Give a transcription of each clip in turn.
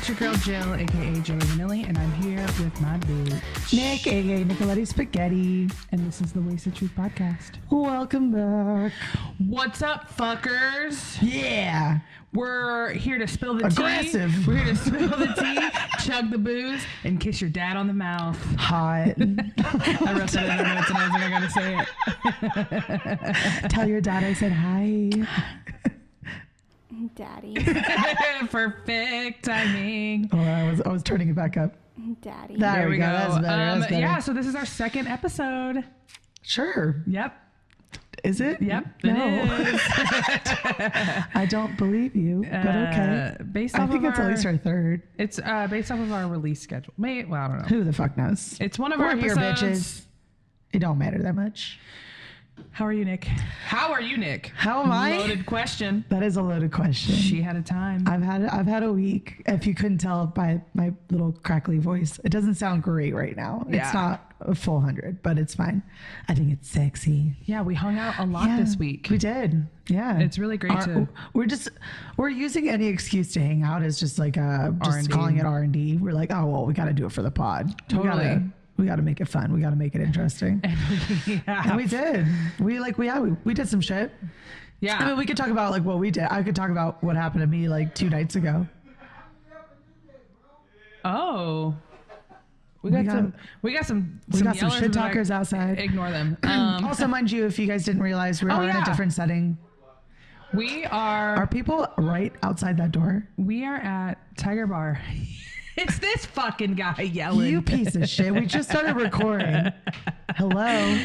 It's your girl Jill, aka Jilly Vanilli, and I'm here with my bitch Nick, aka Nikolette Spaghetti. And this is the Wasted Truth Podcast. Welcome back. What's up, fuckers? Yeah. We're here to spill the Aggressive. tea. We're here to spill the tea, chug the booze, and kiss your dad on the mouth. Hot. I wrote that in the notes and I was like, I gotta say it. Tell your dad I said hi. Daddy. Perfect timing. Oh, I was turning it back up. Daddy. There we go. That's better. That's better. Yeah, so this is our second episode. Sure. Yep. Is it? Yep. No. It is. I don't believe you, but okay. Based off I think of it's at least our third. It's based off of our release schedule. Well, I don't know. Who the fuck knows? It's one of We're our here, episodes. bitches. It don't matter that much. How are you, Nick? How are you, Nick? How am I? Loaded question. That is a loaded question. She had a time. I've had a week. If you couldn't tell by my little crackly voice, it doesn't sound great right now. Yeah. It's not a full 100, but it's fine. I think it's sexy. Yeah, we hung out a lot this week. We did. Yeah, It's really great to. We're using any excuse to hang out as just like just R&D. calling it R&D. We're like, oh well, we got to do it for the pod. Totally. We got to make it fun. We got to make it interesting. And we did. We did some shit. Yeah. I mean, we could talk about like what we did. I could talk about what happened to me like 2 nights ago. Oh. We got some some shit talkers outside. Ignore them. Also, mind you, if you guys didn't realize, we are in a different setting. We are. Are people right outside that door? We are at Tiger Bar. It's this fucking guy yelling. You piece of shit. We just started recording. Hello.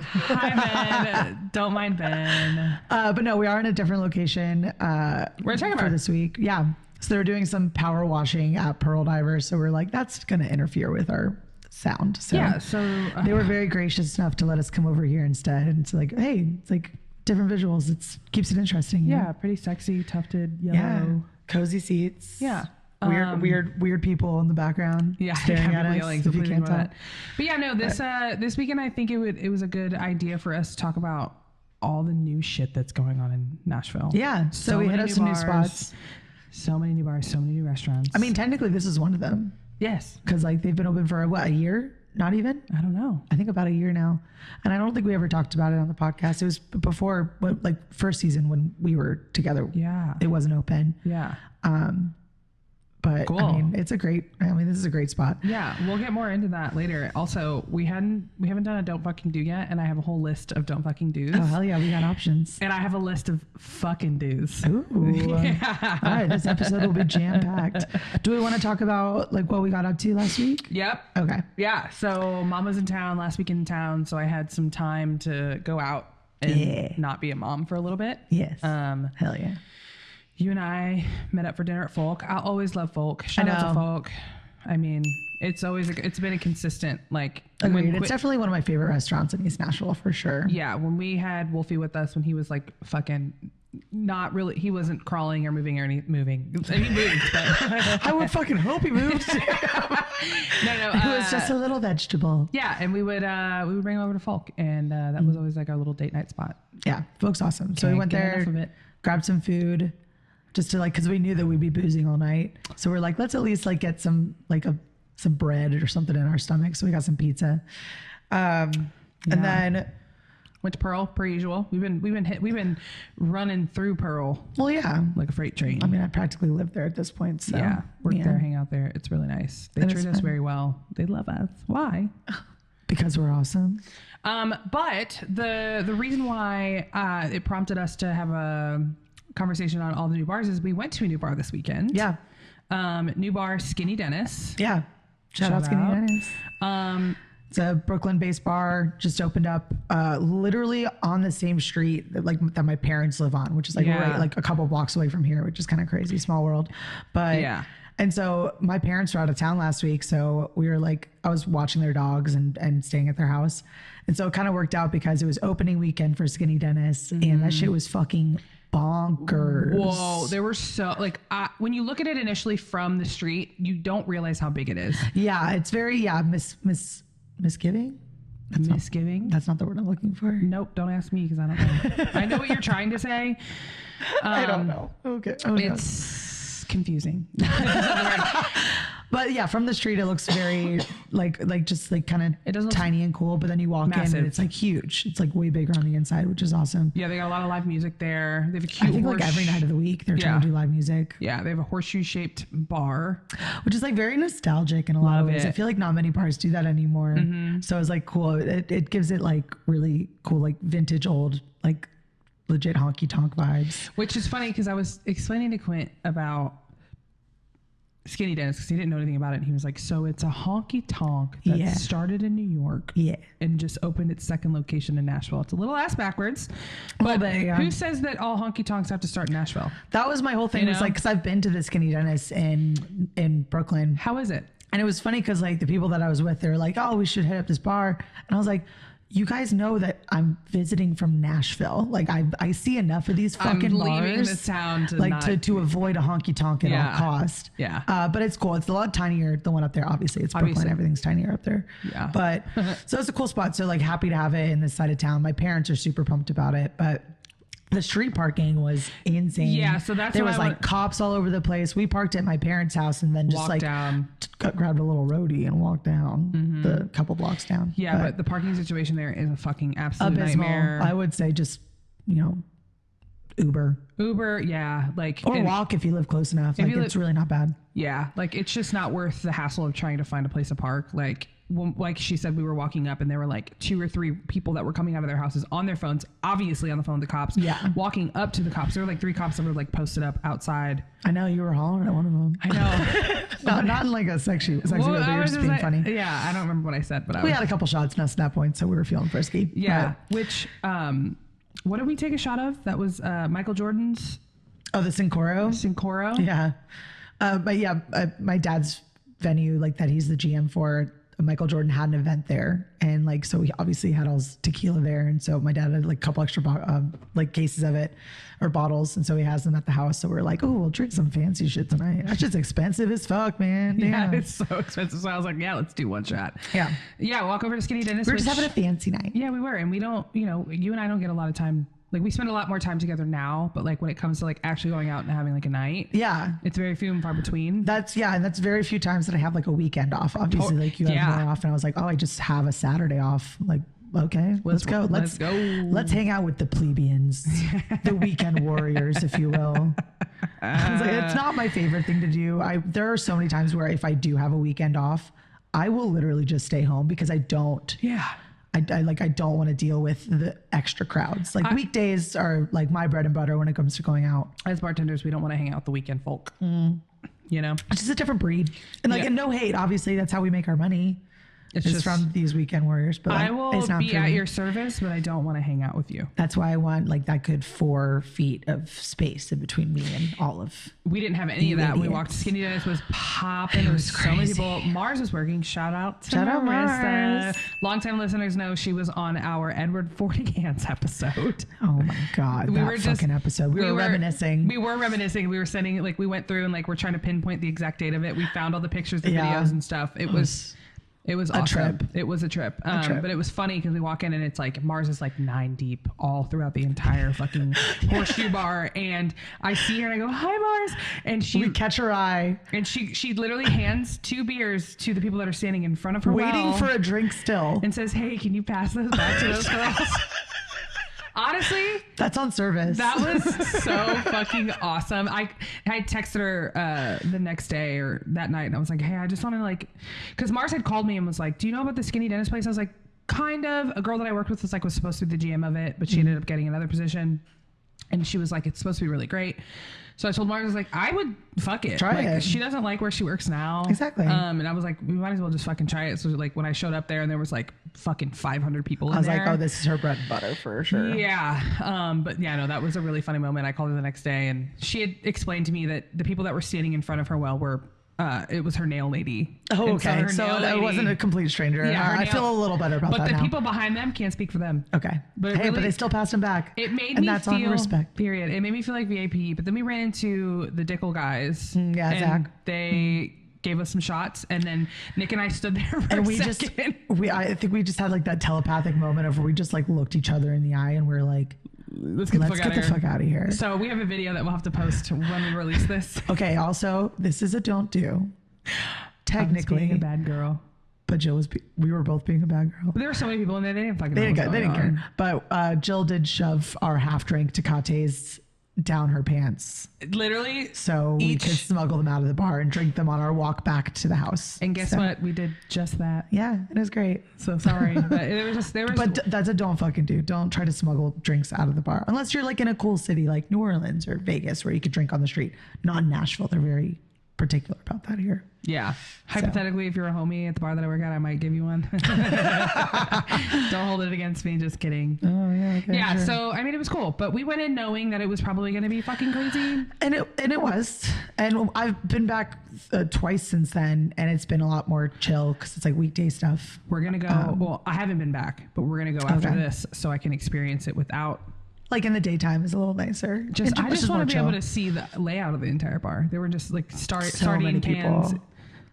Hi, Ben. Don't mind Ben. But no, we are in a different location. We're at Tiger for Bar this week. Yeah. So they're doing some power washing at Pearl Diver. So we're like, that's going to interfere with our sound. So Yeah. So they were very gracious enough to let us come over here instead. And it's like, hey, it's like different visuals. It keeps it interesting. You yeah, know? pretty sexy, tufted yellow. Yeah. Cozy seats. Yeah. Weird people in the background. Yeah, staring at us. Yelling, If you can't tell. But yeah, no, this weekend I think it was a good idea for us to talk about all the new shit that's going on in Nashville. Yeah. So we hit up some new spots. So many new bars, so many new restaurants. I mean, technically this is one of them. Yes. Because like they've been open for a year? Not even? I don't know. I think about a year now. And I don't think we ever talked about it on the podcast. It was before, like first season when we were together. Yeah. It wasn't open. Yeah. But Cool. I mean, this is a great spot. Yeah, we'll get more into that later. Also, we haven't done a don't fucking do yet, and I have a whole list of don't fucking do's. Oh, hell yeah. We got options. And I have a list of fucking do's. Ooh. Yeah. All right. This episode will be jam packed. Do we want to talk about like what we got up to last week? Yep. Okay. Yeah. So mom was in town last week in town, so I had some time to go out and not be a mom for a little bit. Yes. Hell yeah. You and I met up for dinner at Folk. I always love Folk. Shout out to Folk. I mean, it's been a consistent like. Agreed. It's definitely one of my favorite restaurants in East Nashville for sure. Yeah, when we had Wolfie with us, when he was like fucking not really, he wasn't crawling or moving or any moving. He moved, but I would fucking hope he moved. no. It was just a little vegetable. Yeah, and we would bring him over to Folk, and that was always like our little date night spot. Yeah, Folk's awesome. So we went there, grabbed some food. Just to like, because we knew that we'd be boozing all night, so we're like, let's at least like get some some bread or something in our stomach. So we got some pizza, and then went to Pearl per usual. We've been running through Pearl. Well, yeah, like a freight train. I mean, I practically live there at this point. So yeah, work there, hang out there. It's really nice. They treat us very well. They love us. Why? Because we're awesome. But the reason why it prompted us to have a conversation on all the new bars is we went to a new bar this weekend. Yeah. New bar, Skinny Dennis. Yeah. Shout out Skinny Dennis. It's a Brooklyn-based bar, just opened up literally on the same street that my parents live on, which is right like a couple blocks away from here, which is kind of crazy, small world. But yeah. And so my parents were out of town last week, so we were like, I was watching their dogs and staying at their house. And so it kind of worked out because it was opening weekend for Skinny Dennis, and that shit was fucking bonkers. Whoa, they were so like when you look at it initially from the street, you don't realize how big it is. Yeah, it's very misgiving. Misgiving. That's not the word I'm looking for. Nope, don't ask me because I don't know. I know what you're trying to say. I don't know. Okay. Oh, it's confusing. But yeah, from the street, it looks very like just like kind of tiny and cool. But then you walk in and it's like huge. It's like way bigger on the inside, which is awesome. Yeah, they got a lot of live music there. They have a cute. I think like every night of the week they're trying to do live music. Yeah, they have a horseshoe-shaped bar, which is like very nostalgic in a lot of ways. I feel like not many bars do that anymore. So it's like cool. It gives it like really cool, like vintage old, like legit honky tonk vibes. Which is funny because I was explaining to Quint about Skinny Dennis because he didn't know anything about it. And he was like, so it's a honky tonk that started in New York and just opened its second location in Nashville. It's a little ass backwards, but who says that all honky tonks have to start in Nashville? That was my whole thing. Was like, because I've been to the Skinny Dennis in Brooklyn. How is it? And it was funny because like the people that I was with, they were like, oh, we should hit up this bar. And I was like, you guys know that I'm visiting from Nashville. Like I see enough of these fucking bars. The town to avoid a honky tonk at all cost. Yeah. But it's cool. It's a lot tinier. The one up there, obviously, it's Brooklyn. Everything's tinier up there. Yeah. But so it's a cool spot. So like happy to have it in this side of town. My parents are super pumped about it, but the street parking was insane. Yeah, so that's there was like cops all over the place. We parked at my parents' house and then just walked like down. Grabbed a little roadie and walked down the couple blocks down. Yeah, but the parking situation there is a fucking absolute nightmare. I would say just Uber, yeah, like or walk if you live close enough. Like it's really not bad. Yeah, like it's just not worth the hassle of trying to find a place to park. Like she said, we were walking up and there were like 2 or 3 people that were coming out of their houses on their phones, obviously on the phone with the cops. Yeah. Walking up to the cops. There were like 3 cops that were like posted up outside. I know you were hollering at one of them. I know. not in like a sexy way, but you were just being funny. Yeah, I don't remember what I said, but we had a couple shots in us at that point, so we were feeling frisky. Yeah. Which, what did we take a shot of? That was Michael Jordan's. Oh, the Sincoro? Yeah. But yeah, my dad's venue, like that he's the GM for, Michael Jordan had an event there, and like so we obviously had all his tequila there, and so my dad had like a couple extra like cases of it or bottles, and so he has them at the house. So we're like, oh, we'll drink some fancy shit tonight. That's just expensive as fuck, man. Yeah, it's so expensive. So I was like, yeah, let's do one shot. Yeah, walk over to Skinny Dennis. We're just having a fancy night. Yeah, we were, and we don't, you and I don't get a lot of time. Like we spend a lot more time together now, but like when it comes to like actually going out and having like a night, it's very few and far between. And that's very few times that I have like a weekend off. Obviously, like you have more off, and I was like, oh, I just have a Saturday off. Like, okay, let's go. Let's go. Let's hang out with the plebeians, the weekend warriors, if you will. It's not my favorite thing to do. There are so many times where if I do have a weekend off, I will literally just stay home because I don't. I don't want to deal with the extra crowds. Like weekdays are like my bread and butter when it comes to going out. As bartenders, we don't want to hang out with the weekend folk. It's just a different breed. And and no hate, obviously that's how we make our money. It's just from these weekend warriors. But I will be at your service, but I don't want to hang out with you. That's why I want like that good 4 feet of space in between me and all of. We didn't have any of that. We walked. Skinny Dennis was popping. There was so many people. Mars was working. Shout out Mars. Longtime listeners know she was on our Edward Fortigans episode. Oh my God, fucking episode. We were reminiscing. We were reminiscing. We were sending like we went through and like we're trying to pinpoint the exact date of it. We found all the pictures, the videos and stuff. It was awesome. Trip. It was a trip. But it was funny because we walk in and it's like Mars is like 9 deep all throughout the entire fucking horseshoe bar. And I see her and I go, hi, Mars. And we catch her eye. And she literally hands 2 beers to the people that are standing in front of her. Waiting for a drink still. And says, hey, can you pass those back to those girls? Honestly, that's on service. That was so fucking awesome. I texted her the next day or that night and I was like, hey, I just want to like, because Mars had called me and was like, do you know about the Skinny Dennis place? I was like, kind of. A girl that I worked with was supposed to be the GM of it, but she ended up getting another position. And she was like, it's supposed to be really great. So I told Mars, I was like, I would fuck it. Try it. She doesn't like where she works now. Exactly. And I was like, we might as well just fucking try it. So like when I showed up there and there was like fucking 500 people in there. I was like, oh, this is her bread and butter for sure. Yeah. But yeah, no, that was a really funny moment. I called her the next day and she had explained to me that the people that were standing in front of her were it was her nail lady. Oh, okay. So that wasn't a complete stranger. Yeah, I feel a little better about that now. But the people behind them can't speak for them. Okay. But they still passed him back. It made me feel, on respect. Period. It made me feel like VIP. But then we ran into the Dickel guys. Yeah, Zach. They gave us some shots, and then Nick and I stood there for a second. I think we just had like that telepathic moment of where we just like looked each other in the eye and we're like, let's get the fuck out of here. So we have a video that we'll have to post when we release this. Okay. Also, this is a don't do. Technically, being a bad girl. But Jill we were both being a bad girl. But there were so many people in there, they didn't fucking know They didn't care. But Jill did shove our half drink Tecates down her pants. Literally. So we could smuggle them out of the bar and drink them on our walk back to the house. And guess what? We did just that. Yeah, it was great. So sorry. But But that's a don't fucking do. Don't try to smuggle drinks out of the bar. Unless you're like in a cool city like New Orleans or Vegas where you could drink on the street. Not in Nashville. They're very particular about that here. Yeah. Hypothetically, if you're a homie at the bar that I work at, I might give you one. Don't hold it against me. Just kidding. Oh, yeah. Okay, yeah. Sure. So, I mean, it was cool. But we went in knowing that it was probably going to be fucking crazy. And it was. And I've been back twice since then. And it's been a lot more chill because it's like weekday stuff. We're going to go. Well, I haven't been back, but we're going to go after this so I can experience it without. Like in the daytime is a little nicer. I just want to be able to see the layout of the entire bar. There were just like sardine cans,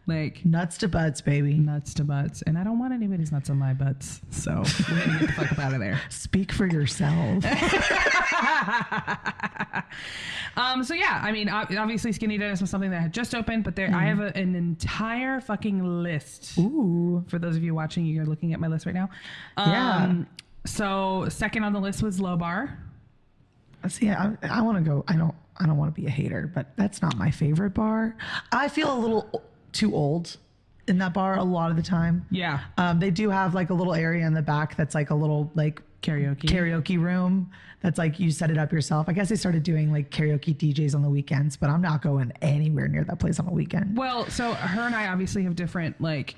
like nuts to butts, baby. Nuts to butts, and I don't want anybody's nuts on my butts. So we're gonna get the fuck up out of there. Speak for yourself. So yeah, I mean, obviously, Skinny Dennis was something that had just opened, but I have an entire fucking list. Ooh. For those of you watching, you're looking at my list right now. Yeah. So second on the list was Low Bar. See, I want to go. I don't want to be a hater, but that's not my favorite bar. I feel a little too old in that bar a lot of the time. Yeah. They do have like a little area in the back that's like a little like karaoke room. That's like you set it up yourself. I guess they started doing like karaoke DJs on the weekends, but I'm not going anywhere near that place on a weekend. Well, so her and I obviously have different like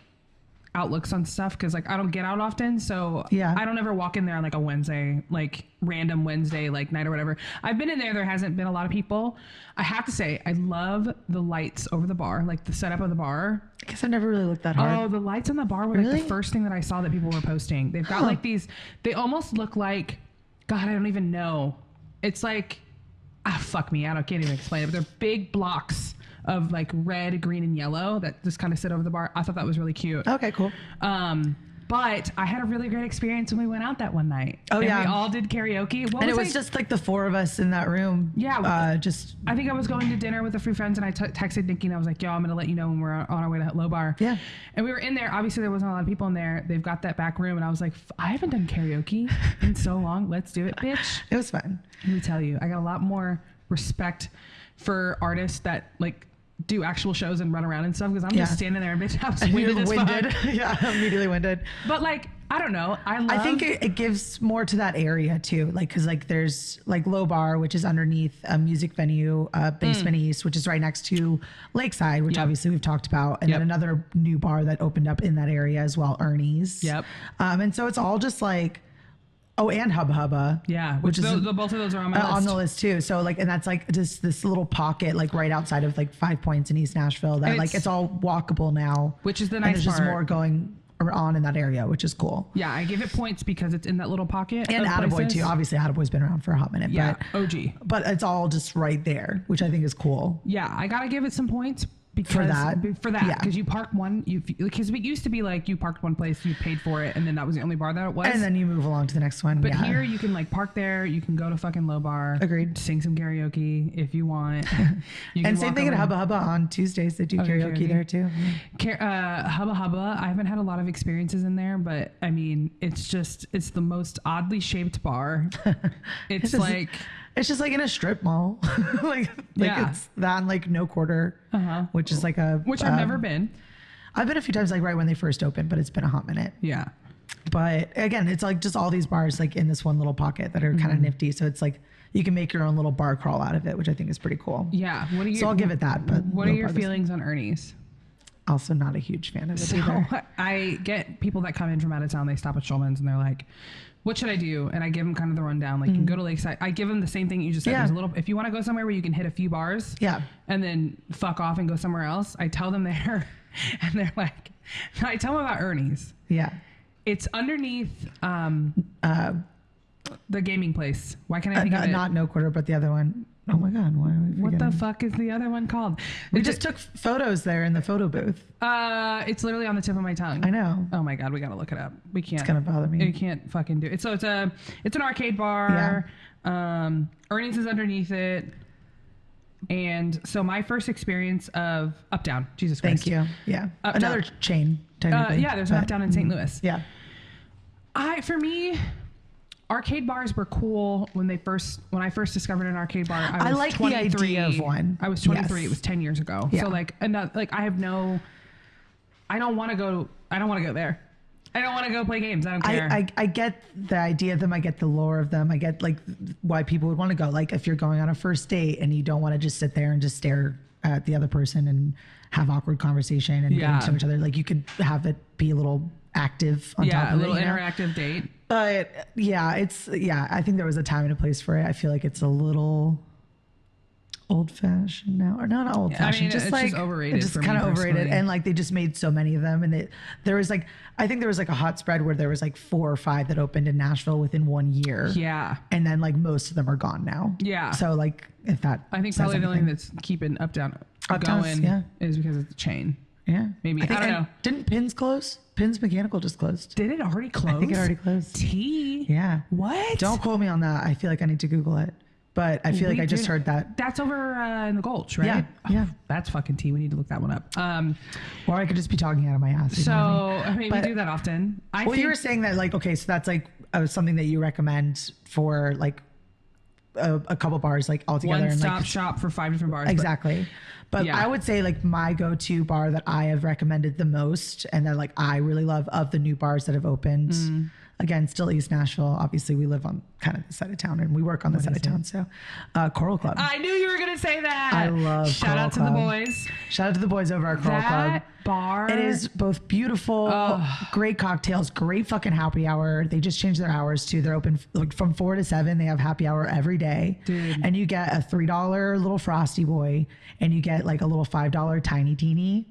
outlooks on stuff because like I don't get out often, so yeah, I don't ever walk in there on like a Wednesday, like random Wednesday like night or whatever. I've been in there hasn't been a lot of people. I have to say I love the lights over the bar, like the setup of the bar. I guess I never really looked that hard. Oh, the lights on the bar were like the first thing that I saw that people were posting. They've got like these, they almost look like, God, I don't even know, it's like fuck me, can't even explain it, but they're big blocks of like red, green, and yellow that just kind of sit over the bar. I thought that was really cute. Okay, cool. But I had a really great experience when we went out that one night. Oh, and yeah. we all did karaoke. It was just like the four of us in that room. Yeah. I think I was going to dinner with a few friends and I texted Nikki and I was like, yo, I'm going to let you know when we're on our way to Low Bar. Yeah. And we were in there. Obviously, there wasn't a lot of people in there. They've got that back room. And I was like, I haven't done karaoke in so long. Let's do it, bitch. It was fun. Let me tell you, I got a lot more respect for artists that do actual shows and run around and stuff because I'm just standing there and bitch, I was winded as fuck. Yeah, immediately winded. But I don't know. I think it gives more to that area too. Cause there's Low Bar, which is underneath a music venue, Basement East, which is right next to Lakeside, which obviously we've talked about. And then another new bar that opened up in that area as well, Ernie's. Yep. And so it's all just and Hubba Hubba. Yeah, which both of those are on my list. On the list too. So and that's just this little pocket right outside of 5 Points in East Nashville that it's all walkable now. Which is the and nice part. There's just more going on in that area, which is cool. Yeah, I give it points because it's in that little pocket. And Attaboy too. Obviously Attaboy's been around for a hot minute. Yeah, but, OG. But it's all just right there, which I think is cool. Yeah, I gotta give it some points. For that, because you park one, because it used to be you parked one place, you paid for it, and then that was the only bar that it was, and then you move along to the next one. But here you can park there, you can go to fucking Low Bar, agreed, sing some karaoke if you want. And same thing at Hubba Hubba on Tuesdays, they do karaoke there too. Hubba Hubba, I haven't had a lot of experiences in there, but I mean, it's the most oddly shaped bar. It's It's just in a strip mall. It's that and No Quarter, which is which I've never been. I've been a few times right when they first opened, but it's been a hot minute. Yeah. But again, it's just all these bars in this one little pocket that are kind of nifty. So it's you can make your own little bar crawl out of it, which I think is pretty cool. Yeah. So I'll give it that. But what are your feelings on Ernie's? Also not a huge fan of it either. I get people that come in from out of town, they stop at Schulman's and they're like, what should I do? And I give them kind of the rundown. You can go to Lakeside. I give them the same thing you just said. There's if you want to go somewhere where you can hit a few bars and then fuck off and go somewhere else, I tell them there and they're like, I tell them about Ernie's. Yeah. It's underneath the gaming place. Why can't I think of it? Not No Quarter, but the other one. Oh my God, why are we forgetting? What the fuck is the other one called? We just took photos there in the photo booth. It's literally on the tip of my tongue. I know. Oh my God, we gotta look it up. We can't. It's gonna bother me. You can't fucking do it. So it's an arcade bar. Ernie's is underneath it. And so my first experience of Uptown, Jesus Christ. Thank you. Yeah. Uptown. Another chain, technically. Yeah, there's an Uptown in St. Louis. Yeah. For me, arcade bars were cool when I first discovered an arcade bar. I was like 23. the idea of one. I was 23. Yes. It was 10 years ago. Yeah. So I don't want to go there. I don't want to go play games. I don't care. I get the idea of them. I get the lore of them. I get like why people would want to go. Like if you're going on a first date and you don't want to just sit there and just stare at the other person and have awkward conversation and get to each other. Like you could have it be a little active on top of it. A little interactive date. But I think there was a time and a place for it. I feel like it's a little old fashioned now, or not old fashioned. I mean, it's just overrated. Just kind of overrated, and like they just made so many of them, and there was like I think there was like a hot spread where there was like 4 or 5 that opened in Nashville within 1 year. Yeah, and then like most of them are gone now. Yeah. So like if that, I think probably the only thing that's keeping Uptown going is because it's a chain. Yeah, maybe I don't know. Didn't Pins close? Pins Mechanical just closed. Did it already close? I think it already closed. Yeah. What? Don't quote me on that. I feel like I need to Google it. But I feel like I just heard that. That's over in the Gulch, right? Yeah. That's fucking tea. We need to look that one up. Or I could just be talking out of my ass. So, I mean, we do that often. You were saying that, like, okay, so that's like something that you recommend for like a couple bars, like all together. One-stop shop for 5 different bars. Exactly. But I would say like my go-to bar that I have recommended the most and that like I really love of the new bars that have opened. Again, still East Nashville. Obviously, we live on kind of the side of town and we work on the side of town. So, Coral Club. I knew you were going to say that. I love Shout out to the boys. Shout out to the boys over at Coral Club. That bar. It is both beautiful, great cocktails, great fucking happy hour. They just changed their hours too. They're open like from 4 to 7. They have happy hour every day. Dude. And you get a $3 little Frosty Boy and you get like a little $5 Tiny Teeny.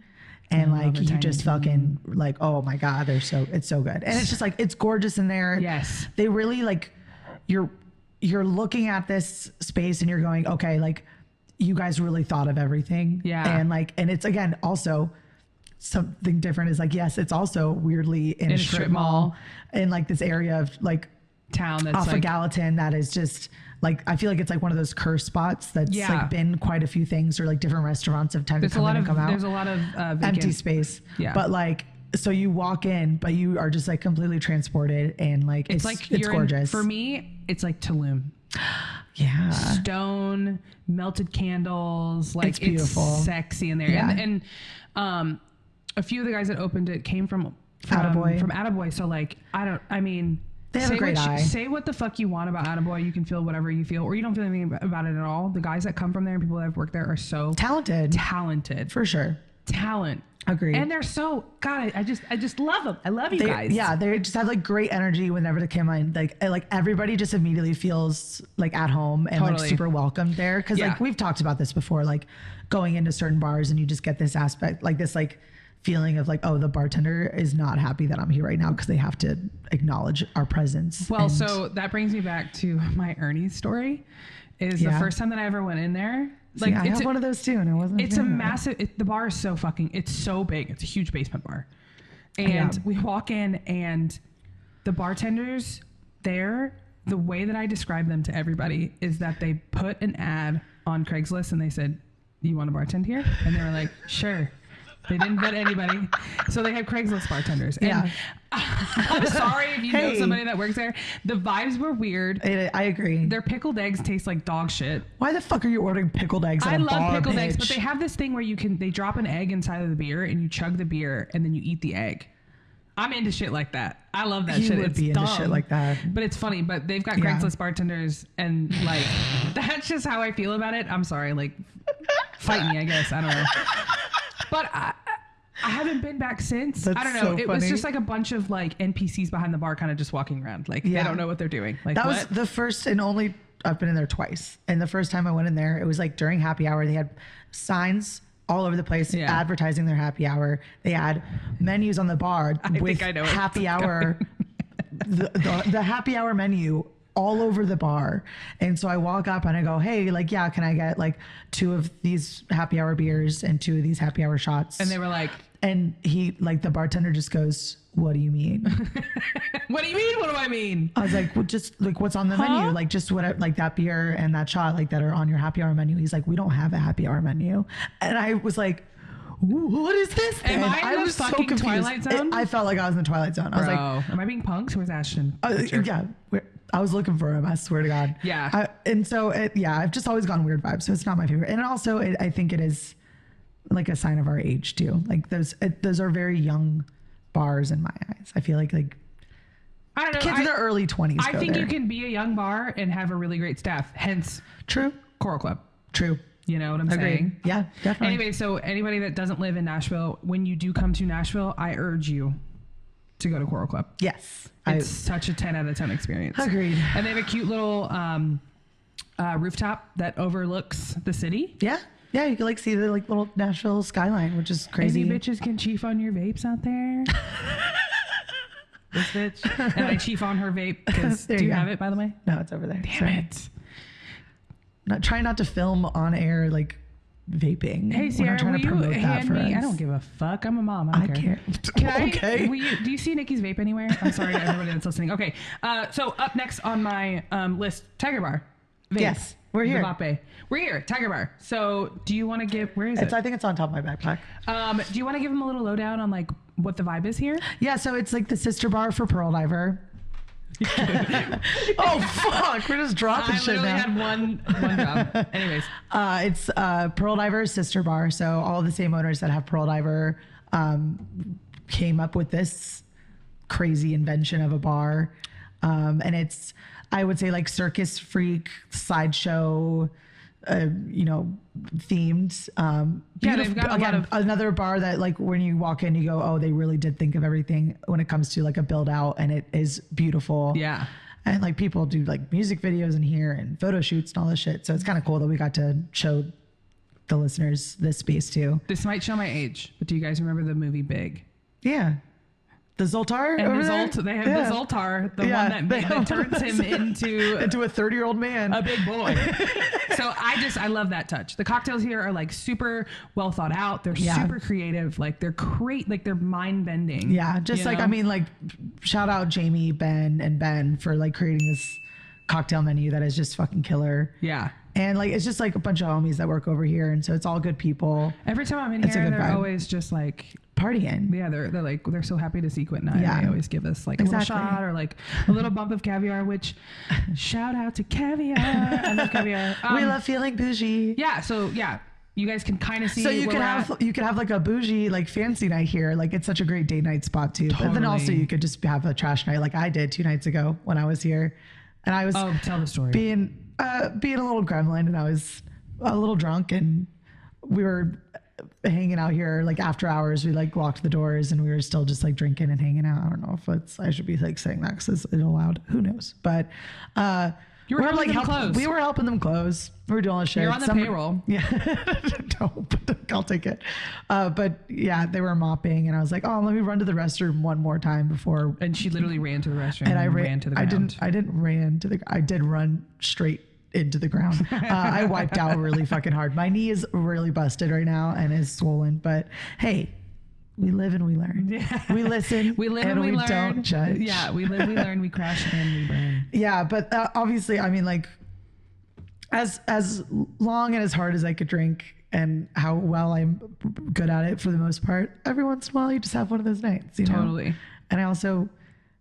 And like you just fucking like, oh my God, it's so good. And it's just like, it's gorgeous in there. Yes. They really like, you're looking at this space and you're going, okay, like you guys really thought of everything. Yeah. And like, and it's again, also something different is like, yes, it's also weirdly in a strip mall in like this area of like town that's off like, of Gallatin that is just like, I feel like it's like one of those cursed spots that's like been quite a few things or like different restaurants have tended to come in and come out. There's a lot of empty space. Yeah. But like, so you walk in, but you are just like completely transported and like, it's gorgeous. For me, it's like Tulum. Yeah. Stone, melted candles. Like it's beautiful. It's sexy in there. Yeah. And a few of the guys that opened it came from Attaboy. So like, they have a great eye. Say what the fuck you want about Attaboy. You can feel whatever you feel, or you don't feel anything about it at all. The guys that come from there and people that have worked there are so talented. For sure. Talent. Agreed. And they're so, God, I just love them. I love you guys. Yeah, they just have like great energy whenever they come in. Like everybody just immediately feels like at home and like super welcomed there. Cause like we've talked about this before, like going into certain bars and you just get this aspect, like this like feeling of like, oh, the bartender is not happy that I'm here right now because they have to acknowledge our presence. Well, so that brings me back to my Ernie's story. Is the first time that I ever went in there. Like I have one of those too, and I wasn't. It's a massive. The bar is so fucking. It's so big. It's a huge basement bar, and we walk in, and the bartenders there. The way that I describe them to everybody is that they put an ad on Craigslist, and they said, "You want to bartend here?" And they were like, "Sure." They didn't vet anybody. So they had Craigslist bartenders. And I'm sorry if you know somebody that works there. The vibes were weird. I agree. Their pickled eggs taste like dog shit. Why the fuck are you ordering pickled eggs? I love pickled eggs, but they have this thing where they drop an egg inside of the beer and you chug the beer and then you eat the egg. I'm into shit like that. I love that shit. You would be into shit like that. But it's funny. But they've got Craigslist bartenders and like, that's just how I feel about it. I'm sorry. Like, fight me, I guess. I don't know. But I haven't been back since. That's I don't know. So it funny. was just like a bunch of like NPCs behind the bar kind of just walking around. Like they don't know what they're doing. Like that was the first and only, I've been in there twice. And the first time I went in there, it was like during happy hour. They had signs all over the place advertising their happy hour. They had menus on the bar with happy hour, the happy hour menu all over the bar. And so I walk up and I go, hey, like, can I get like 2 of these happy hour beers and 2 of these happy hour shots? And they were like, And he, like, the bartender just goes, what do you mean? What do you mean? What do I mean? I was like, well, just like, what's on the menu? Like, just what, like that beer and that shot, like that are on your happy hour menu. He's like, we don't have a happy hour menu. And I was like, what is this? Am I in the fucking Twilight Zone? I felt like I was in the Twilight Zone. I was like, am I being punked? Where's Ashton? Yeah. I was looking for him. I swear to God. Yeah. And so, I've just always gotten weird vibes. So it's not my favorite. And also, I think it is like a sign of our age too. Like those are very young bars in my eyes. I feel like I don't know. Kids in their early 20s. I think you can be a young bar and have a really great staff. Hence, true. Coral Club. True. You know what I'm Agreed. saying? Yeah, definitely. Anyway, so anybody that doesn't live in Nashville, when you do come to Nashville, I urge you to go to Coral Club. Yes. It's such a 10 out of 10 experience. Agreed. And they have a cute little rooftop that overlooks the city. Yeah. Yeah, you can like see the like little Nashville skyline, which is crazy. Any bitches can chief on your vapes out there. This bitch. And I chief on her vape because do you have it, by the way? No, it's over there. Damn it. Try not to film on air like vaping. Hey Sarah, will you hand me? Us. I don't give a fuck. I'm a mom. I don't care. Okay. Do you see Nikki's vape anywhere? I'm sorry to everybody that's listening. Okay. So up next on my list, Tiger Bar. Vape. Yes, we're here. We're here, Tiger Bar. So do you want to give? Where is it? I think it's on top of my backpack. Do you want to give them a little lowdown on like what the vibe is here? Yeah. So it's like the sister bar for Pearl Diver. Oh fuck! We're just dropping shit now. I literally had one job. Anyways, it's Pearl Diver's sister bar. So all the same owners that have Pearl Diver came up with this crazy invention of a bar, and it's, I would say, like circus freak sideshow, themed. Yeah, they've got a lot of another bar that like when you walk in, you go, oh, they really did think of everything when it comes to like a build out, and it is beautiful. Yeah. And like people do like music videos in here and photo shoots and all this shit. So it's kind of cool that we got to show the listeners this space too. This might show my age, but do you guys remember the movie Big? Yeah. The Zoltar? And they have the Zoltar, the one that turns him into a 30-year-old man. A big boy. So I love that touch. The cocktails here are like super well thought out. They're super creative. Like they're great. Like they're mind bending. Yeah. Just like, I mean, like shout out Jamie, Ben for like creating this cocktail menu that is just fucking killer. Yeah. And like, it's just like a bunch of homies that work over here. And so it's all good people. Every time I'm in here, they're always just like partying. Yeah. They're so happy to see Quint and I. Yeah. They always give us like a little shot or like a little bump of caviar, which shout out to caviar. I love caviar. We love feeling bougie. Yeah. So yeah. You guys can kind of see. So you can have like a bougie, like fancy night here. Like it's such a great date night spot too. Totally. But then also you could just have a trash night like I did 2 nights ago when I was here. And I was tell the story. Being a little gremlin, and I was a little drunk, and we were hanging out here like after hours. We like locked the doors, and we were still just like drinking and hanging out. I don't know if I should be like saying that because it's allowed. Who knows? But you were helping them close. We were helping them close. We were doing all this shit. You're on the payroll. Yeah, no, but I'll take it. But yeah, they were mopping, and I was like, "Oh, let me run to the restroom one more time before." And she literally ran to the restroom. And I ran to the ground. I did run straight into the ground. I wiped out really fucking hard. My knee is really busted right now and is swollen. But hey, we live and we learn. Yeah. We listen. We live and we learn. Don't judge. Yeah, we live, we learn, we crash and we burn. Yeah, but obviously, I mean, like, as long and as hard as I could drink and how well I'm good at it for the most part, every once in a while you just have one of those nights, you know? Totally. And I also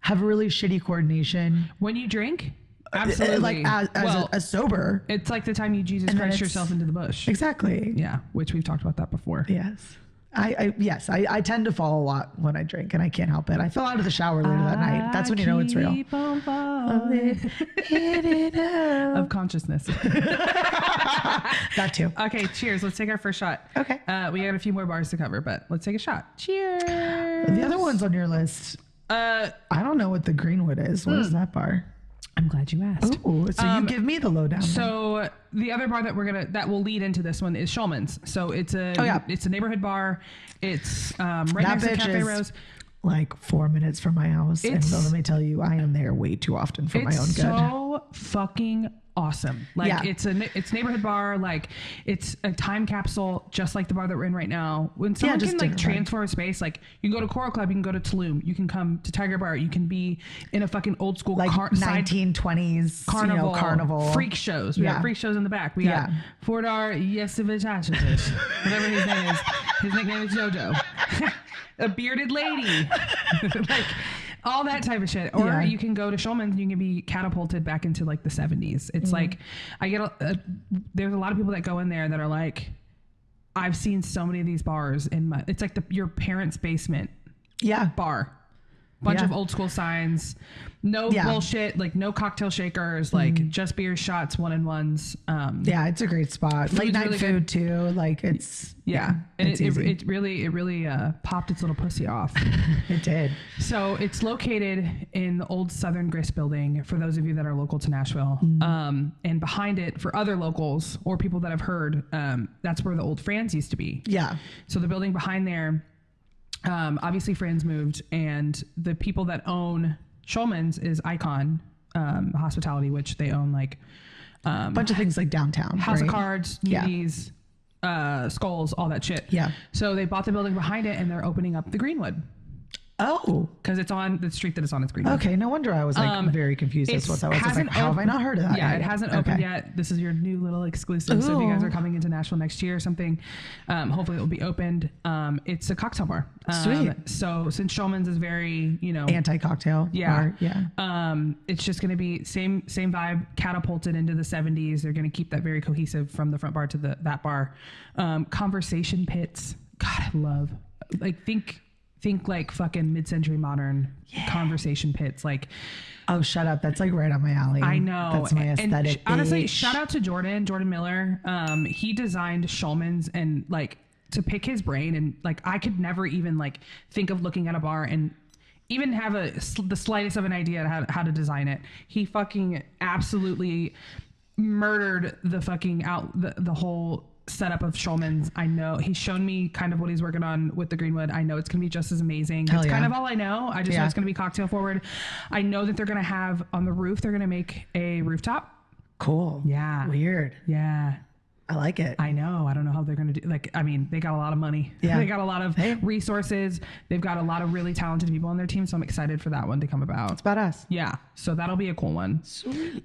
have really shitty coordination. When you drink? Absolutely. Like as sober. It's like the time you Jesus Christ yourself into the bush. Exactly. Yeah, which we've talked about that before. Yes. I tend to fall a lot when I drink, and I can't help it. I fell out of the shower later that night. That's when you know it's real. Of consciousness. That too. Okay, cheers. Let's take our first shot. Okay. We got a few more bars to cover, but let's take a shot. Cheers. The other ones on your list. I don't know what the Greenwood is. What is that bar? I'm glad you asked. Oh, so you give me the lowdown. So the other bar that will lead into this one is Shulman's. So it's a neighborhood bar. It's right next to Cafe Rose. Like 4 minutes from my house. And so let me tell you, I am there way too often for my own good. It's so fucking awesome. Like it's neighborhood bar. Like it's a time capsule, just like the bar that we're in right now. When someone can like transform space, like you can go to Coral Club, you can go to Tulum, you can come to Tiger Bar, you can be in a fucking old school like 1920s carnival freak shows. We have freak shows in the back. We got Fordar Yesevich, whatever his name is. His nickname is JoJo. A bearded lady. Like all that type of shit. Or you can go to Schulman's and you can be catapulted back into like the 70s. It's like, I get there's a lot of people that go in there that are like, I've seen so many of these bars it's like your parents' basement bar. Bunch of old school signs, no bullshit, like no cocktail shakers, like just beer shots, 1-on-1s. It's a great spot. Late night really food too. Like it's and it really popped its little pussy off. It did. So it's located in the old Southern Grist building for those of you that are local to Nashville. And behind it, for other locals or people that have heard, that's where the old Franz used to be. Yeah. So the building behind there. Obviously Franz moved, and the people that own Schulman's is Icon Hospitality, which they own like a bunch of things like downtown, House of Cards, Moody's, Skulls, all that shit. Yeah. So they bought the building behind it, and they're opening up the Greenwood. Oh, because it's on the street that it's on. It's Greenwood. Okay, no wonder I was like very confused as to what that was. I was like, how have I not heard of that? Yeah, it hasn't opened yet. This is your new little exclusive. Ooh. So if you guys are coming into Nashville next year or something, hopefully it will be opened. It's a cocktail bar. Sweet. So since Schulman's is very, anti-cocktail bar, it's just going to be same vibe, catapulted into the 70s. They're going to keep that very cohesive from the front bar to that bar. Conversation pits. God, I love think like fucking mid-century modern conversation pits. Like, oh, shut up. That's like right on my alley. I know. That's my aesthetic. Honestly, shout out to Jordan Miller. He designed Schulman's, and like to pick his brain, and like I could never even like think of looking at a bar and even have the slightest of an idea how to design it. He fucking absolutely murdered the fucking the whole setup of Schulman's. I know he's shown me kind of what he's working on with the Greenwood. I know it's gonna be just as amazing. That's kind of all I know. I just know it's gonna be cocktail forward. I know that they're gonna have on the roof, they're gonna make a rooftop. Cool. Yeah. Weird. Yeah. I like it. I know. I don't know how they're going to do. Like, I mean, they got a lot of money. Yeah. They got a lot of resources. They've got a lot of really talented people on their team. So I'm excited for that one to come about. It's badass. Yeah. So that'll be a cool one. Sweet.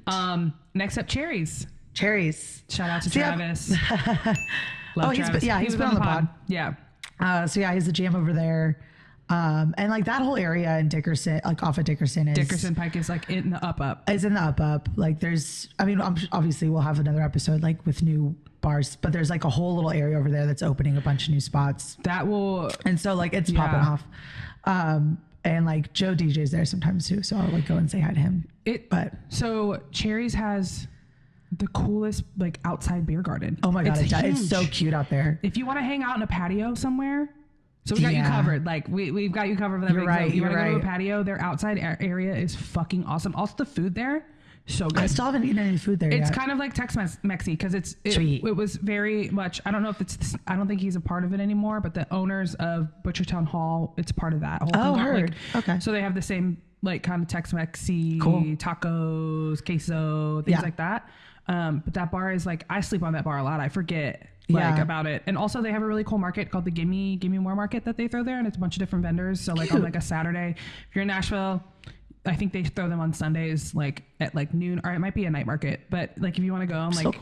Next up, Cherries. Shout out to Travis. Love Travis. He's been on the pod. Yeah. He's a GM over there. And like that whole area in Dickerson, like off of Dickerson Pike is like in the up. It's in the up. Like obviously we'll have another episode like with new bars, but there's like a whole little area over there that's opening a bunch of new spots. And so like it's popping off. And like Joe DJs there sometimes too. So I'll like go and say hi to him. So Cherries has the coolest like outside beer garden. Oh my God. It's so cute out there. If you want to hang out in a patio somewhere, so we got you covered. Like we've got you covered for that. You're right. You want to go to a patio? Their outside area is fucking awesome. Also the food there, so good. I still haven't eaten any food there It's yet. kind of like Tex-Mexi because it was very much, I don't know if I don't think he's a part of it anymore, but the owners of Butchertown Hall, it's part of that whole thing. Heard. Okay. So they have the same like kind of Tex-Mexi, tacos, queso, things like that. But that bar is like, I sleep on that bar a lot. I forget about it. And also they have a really cool market called the Gimme More market that they throw there. And it's a bunch of different vendors. So like on like a Saturday, if you're in Nashville, I think they throw them on Sundays, like at like noon, or it might be a night market. But like if you want to go and like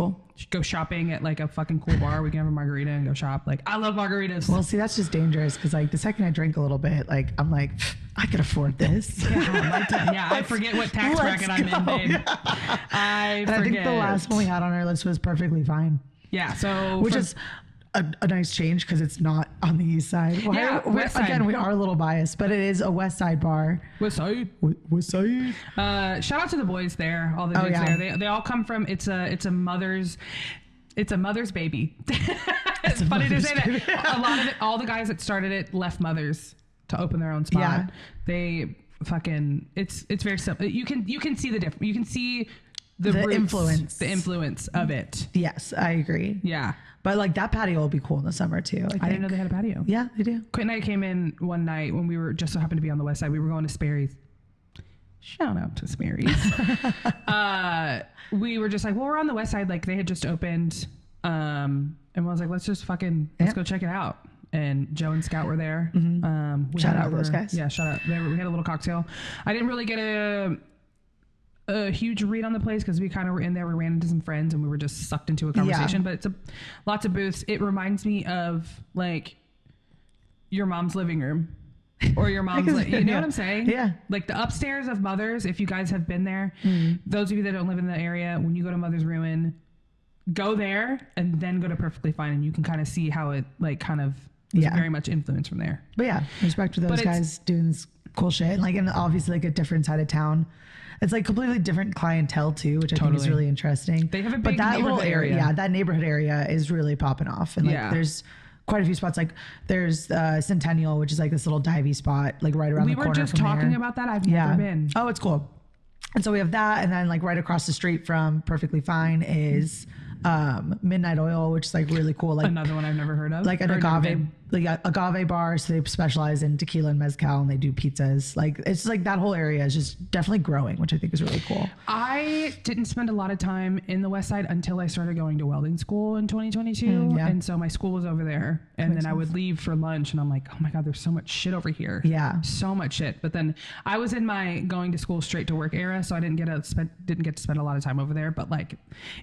go shopping at like a fucking cool bar, we can have a margarita and go shop. Like I love margaritas. Well, see, that's just dangerous because like the second I drink a little bit, like I'm like, I could afford this. I forget what tax bracket I'm in, babe. I think the last one we had on our list was perfectly fine. Yeah. So which is a nice change because it's not on the east side. West side. Again, we are a little biased, but it is a west side bar. West side. Shout out to the boys there. All the dudes there. They all come from. It's a mother's baby. It's funny to say that. All the guys that started it left mothers to open their own spot. Yeah. They fucking. It's very simple. You can see the difference. You can see the roots, influence of it. Yes, I agree. Yeah. But like that patio will be cool in the summer too. I didn't know they had a patio. Yeah, they do. Quint and I came in one night when we were just so happened to be on the west side. We were going to Sperry's. shout out to Sperry's. We were just like, well, we're on the west side. Like they had just opened. And I was like, let's go check it out. And Joe and Scout were there. Shout out those guys. Yeah, shout out. We had a little cocktail. I didn't really get a huge read on the place because we kind of were in there. We ran into some friends and we were just sucked into a conversation. But it's lots of booths. It reminds me of like your mom's living room. Or your mom's, you know what I'm saying? Yeah. Like the upstairs of Mother's, if you guys have been there, those of you that don't live in the area, when you go to Mother's Ruin, go there and then go to Perfectly Fine, and you can kind of see how it like kind of was very much influenced from there. But yeah, respect to those guys doing this cool shit. Like, and obviously like a different side of town. It's like completely different clientele too, which I think is really interesting. They have a big that little area, area. that neighborhood area is really popping off. And like there's quite a few spots. Like there's Centennial, which is like this little divey spot, like right around the corner. We were just talking about that. I've never been. Oh, it's cool. And so we have that, and then like right across the street from Perfectly Fine is Midnight Oil, which is like really cool. Like another one I've never heard of. Like an agave bar. So they specialize in tequila and mezcal, and they do pizzas. Like it's like that whole area is just definitely growing, which I think is really cool. I didn't spend a lot of time in the West Side until I started going to welding school in 2022. And so my school was over there, and then I would leave for lunch, and I'm like, oh my God, there's so much shit over here. Yeah. So much shit. But then I was in my going to school straight to work era, so I didn't get to spend a lot of time over there. But like,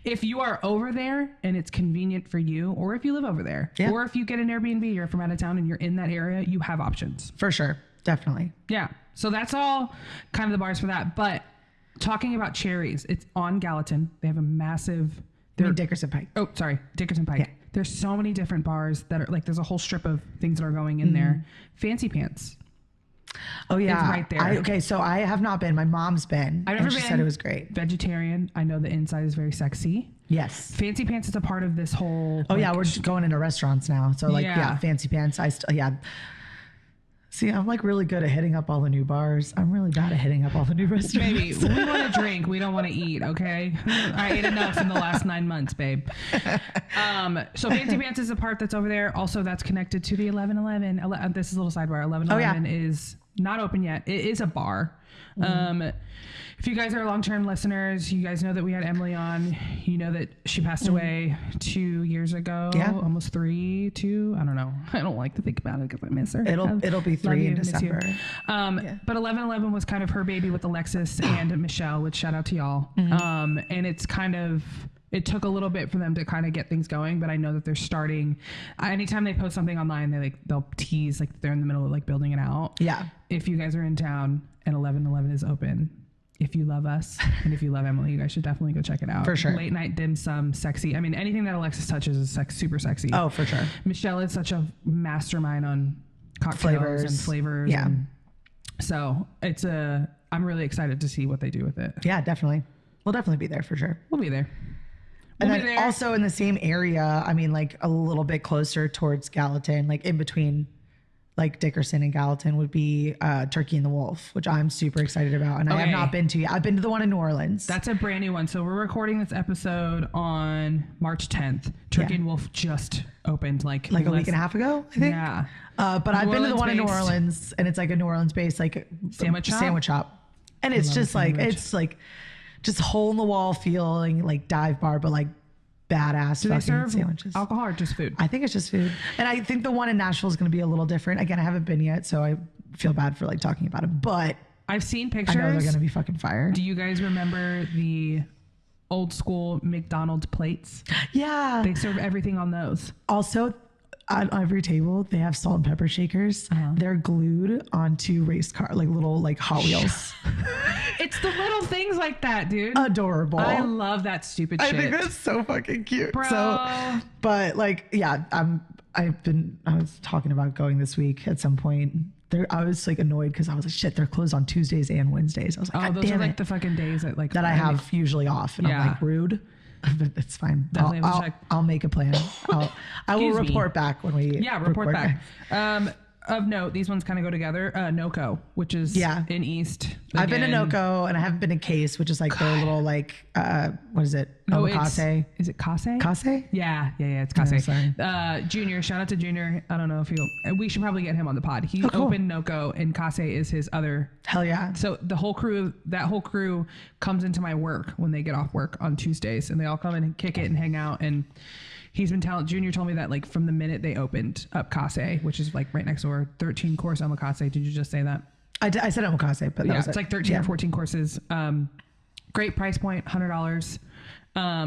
if you are over there and it's convenient for you, or if you live over there, or if you get an Airbnb, you're from out of town and you're in that area, you have options. For sure. Definitely. Yeah. So that's all kind of the bars for that. But talking about Cherries, it's on Gallatin. They have a massive... Dickerson Pike. Oh, sorry. Dickerson Pike. Yeah. There's so many different bars that are like, there's a whole strip of things that are going in there. Fancy Pants. Oh yeah. It's right there. Okay. So I have not been. My mom's been. I've never been. She said it was great. Vegetarian. I know the inside is very sexy. Yes. Fancy Pants is a part of this whole... Oh yeah. We're just going into restaurants now. So like, Fancy Pants. See, I'm like really good at hitting up all the new bars. I'm really bad at hitting up all the new restaurants. Baby, we want to drink. We don't want to eat, okay? I ate enough in the last 9 months, babe. So Fancy Pants is a part that's over there. Also, that's connected to the 1111. This is a little sidebar. 1111 is not open yet. It is a bar. If you guys are long-term listeners, you guys know that we had Emily on. You know that she passed away 2 years ago. Yeah. Almost 3, 2. I don't know. I don't like to think about it because I miss her. It'll be 3 in December. But 1111 was kind of her baby with Alexis and Michelle, which shout out to y'all. And it's kind of... It took a little bit for them to kind of get things going, but I know that they're starting. Anytime they post something online, they'll tease like they're in the middle of like building it out. Yeah. If you guys are in town and 1111 is open, if you love us and if you love Emily, you guys should definitely go check it out. For sure. Late night dim sum, sexy. I mean, anything that Alexis touches is super sexy. Oh, for sure. Michelle is such a mastermind on cocktails and flavors. Yeah. And so I'm really excited to see what they do with it. Yeah, definitely. We'll definitely be there for sure. We'll be there. And then also in the same area, I mean, like a little bit closer towards Gallatin, like in between like Dickerson and Gallatin would be Turkey and the Wolf, which I'm super excited about. And I have not been to yet. I've been to the one in New Orleans. That's a brand new one. So we're recording this episode on March 10th. Turkey and Wolf just opened like a week and a half ago, I think. Yeah. But I've been to the one in New Orleans, and it's like a New Orleans based like sandwich shop. And it's just like, it's like just hole in the wall feeling like dive bar, but like badass Do they serve sandwiches. Alcohol or just food? I think it's just food. And I think the one in Nashville is going to be a little different. Again, I haven't been yet, so I feel bad for like talking about it, but I've seen pictures. I know they're going to be fucking fire. Do you guys remember the old school McDonald's plates? Yeah. They serve everything on those. Also, on every table, they have salt and pepper shakers. They're glued onto race car, like little like Hot Wheels. It's the little things like that, dude. Adorable. I love that stupid shit. I think that's so fucking cute. Bro. So, but like, yeah, I was talking about going this week at some point. I was like annoyed because I was like, shit, they're closed on Tuesdays and Wednesdays. I was like, those are like the fucking days that I have usually off, and I'm like, rude. But it's fine. I'll make a plan. I will report back when we report back. of note, these ones kind of go together. NoCo, which is in East. I've been to NoCo and I haven't been to Case, which is like their little like what is it? Omakase. Is it Kase? Kase? Yeah, it's Kase. Junior, shout out to Junior. I don't know if we should probably get him on the pod. He opened NoCo and Kase is his other. Hell yeah. So that whole crew comes into my work when they get off work on Tuesdays, and they all come in and kick it and hang out. And Junior told me that like from the minute they opened up Kase, which is like right next door, 13 course omakase. Did you just say that? I said omakase, but that was it's like 13 or 14 courses. Great price point, $100.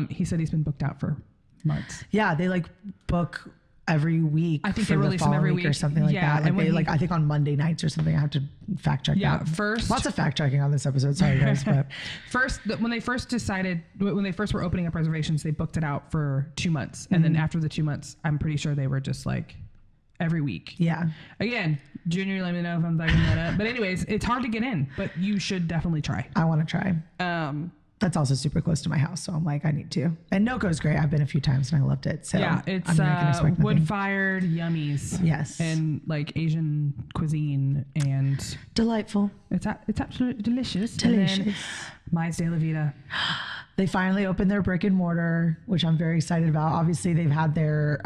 He said he's been booked out for months. Yeah, they like book every week. I think they release them every week or something like that. Like they I think on Monday nights or something. I have to fact check. Yeah, that. first lots of fact checking on this episode. Sorry guys, but when they first were opening up reservations, they booked it out for 2 months, and then after the 2 months, I'm pretty sure they were just like every week. Yeah. Again, Junior, let me know if I'm fucking that up. But anyways, it's hard to get in, but you should definitely try. I want to try. That's also super close to my house, so I'm like, I need to. And NoCo's great. I've been a few times and I loved it. So yeah, it's wood-fired yummies. Yes. And like Asian cuisine and delightful. It's absolutely delicious. Delicious. And then Mais de la Vida. They finally opened their brick and mortar, which I'm very excited about. Obviously, they've had their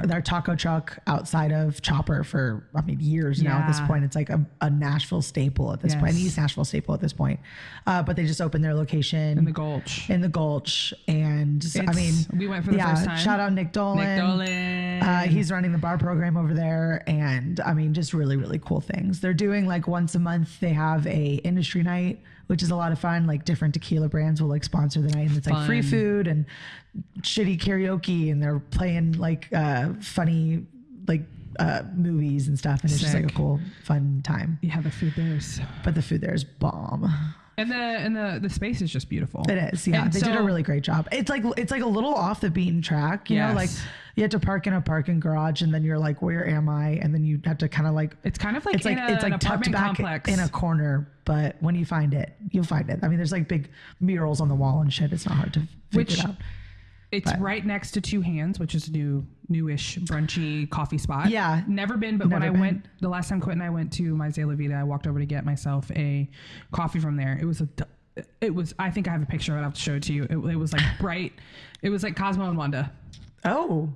their taco truck outside of Chopper for years now. At this point, it's like a Nashville staple at this point, an East Nashville staple at this point. But they just opened their location in the Gulch. And we went for the first time. Shout out Nick Dolan. He's running the bar program over there, and just really, really cool things. They're doing like once a month. They have a industry night, which is a lot of fun. Like different tequila brands will like sponsor the night, and it's like free food and shitty karaoke, and they're playing like funny like movies and stuff, and it's just like a cool fun time. Yeah, the food there is bomb. And the space is just beautiful. It is, yeah. They did a really great job. It's like a little off the beaten track, you know, like you have to park in a parking garage, and then you're like, where am I? And then you have to kind of like it's like an apartment complex in a corner, but when you find it, you'll find it. There's like big murals on the wall and shit. It's not hard to figure it out. It's right next to Two Hands, which is a newish brunchy coffee spot. Yeah. Never been, but when the last time Quint and I went to Mais de la Vida, I walked over to get myself a coffee from there. It was, I think I have a picture of it. I'll have to show it to you. It was like bright. It was like Cosmo and Wanda. Oh.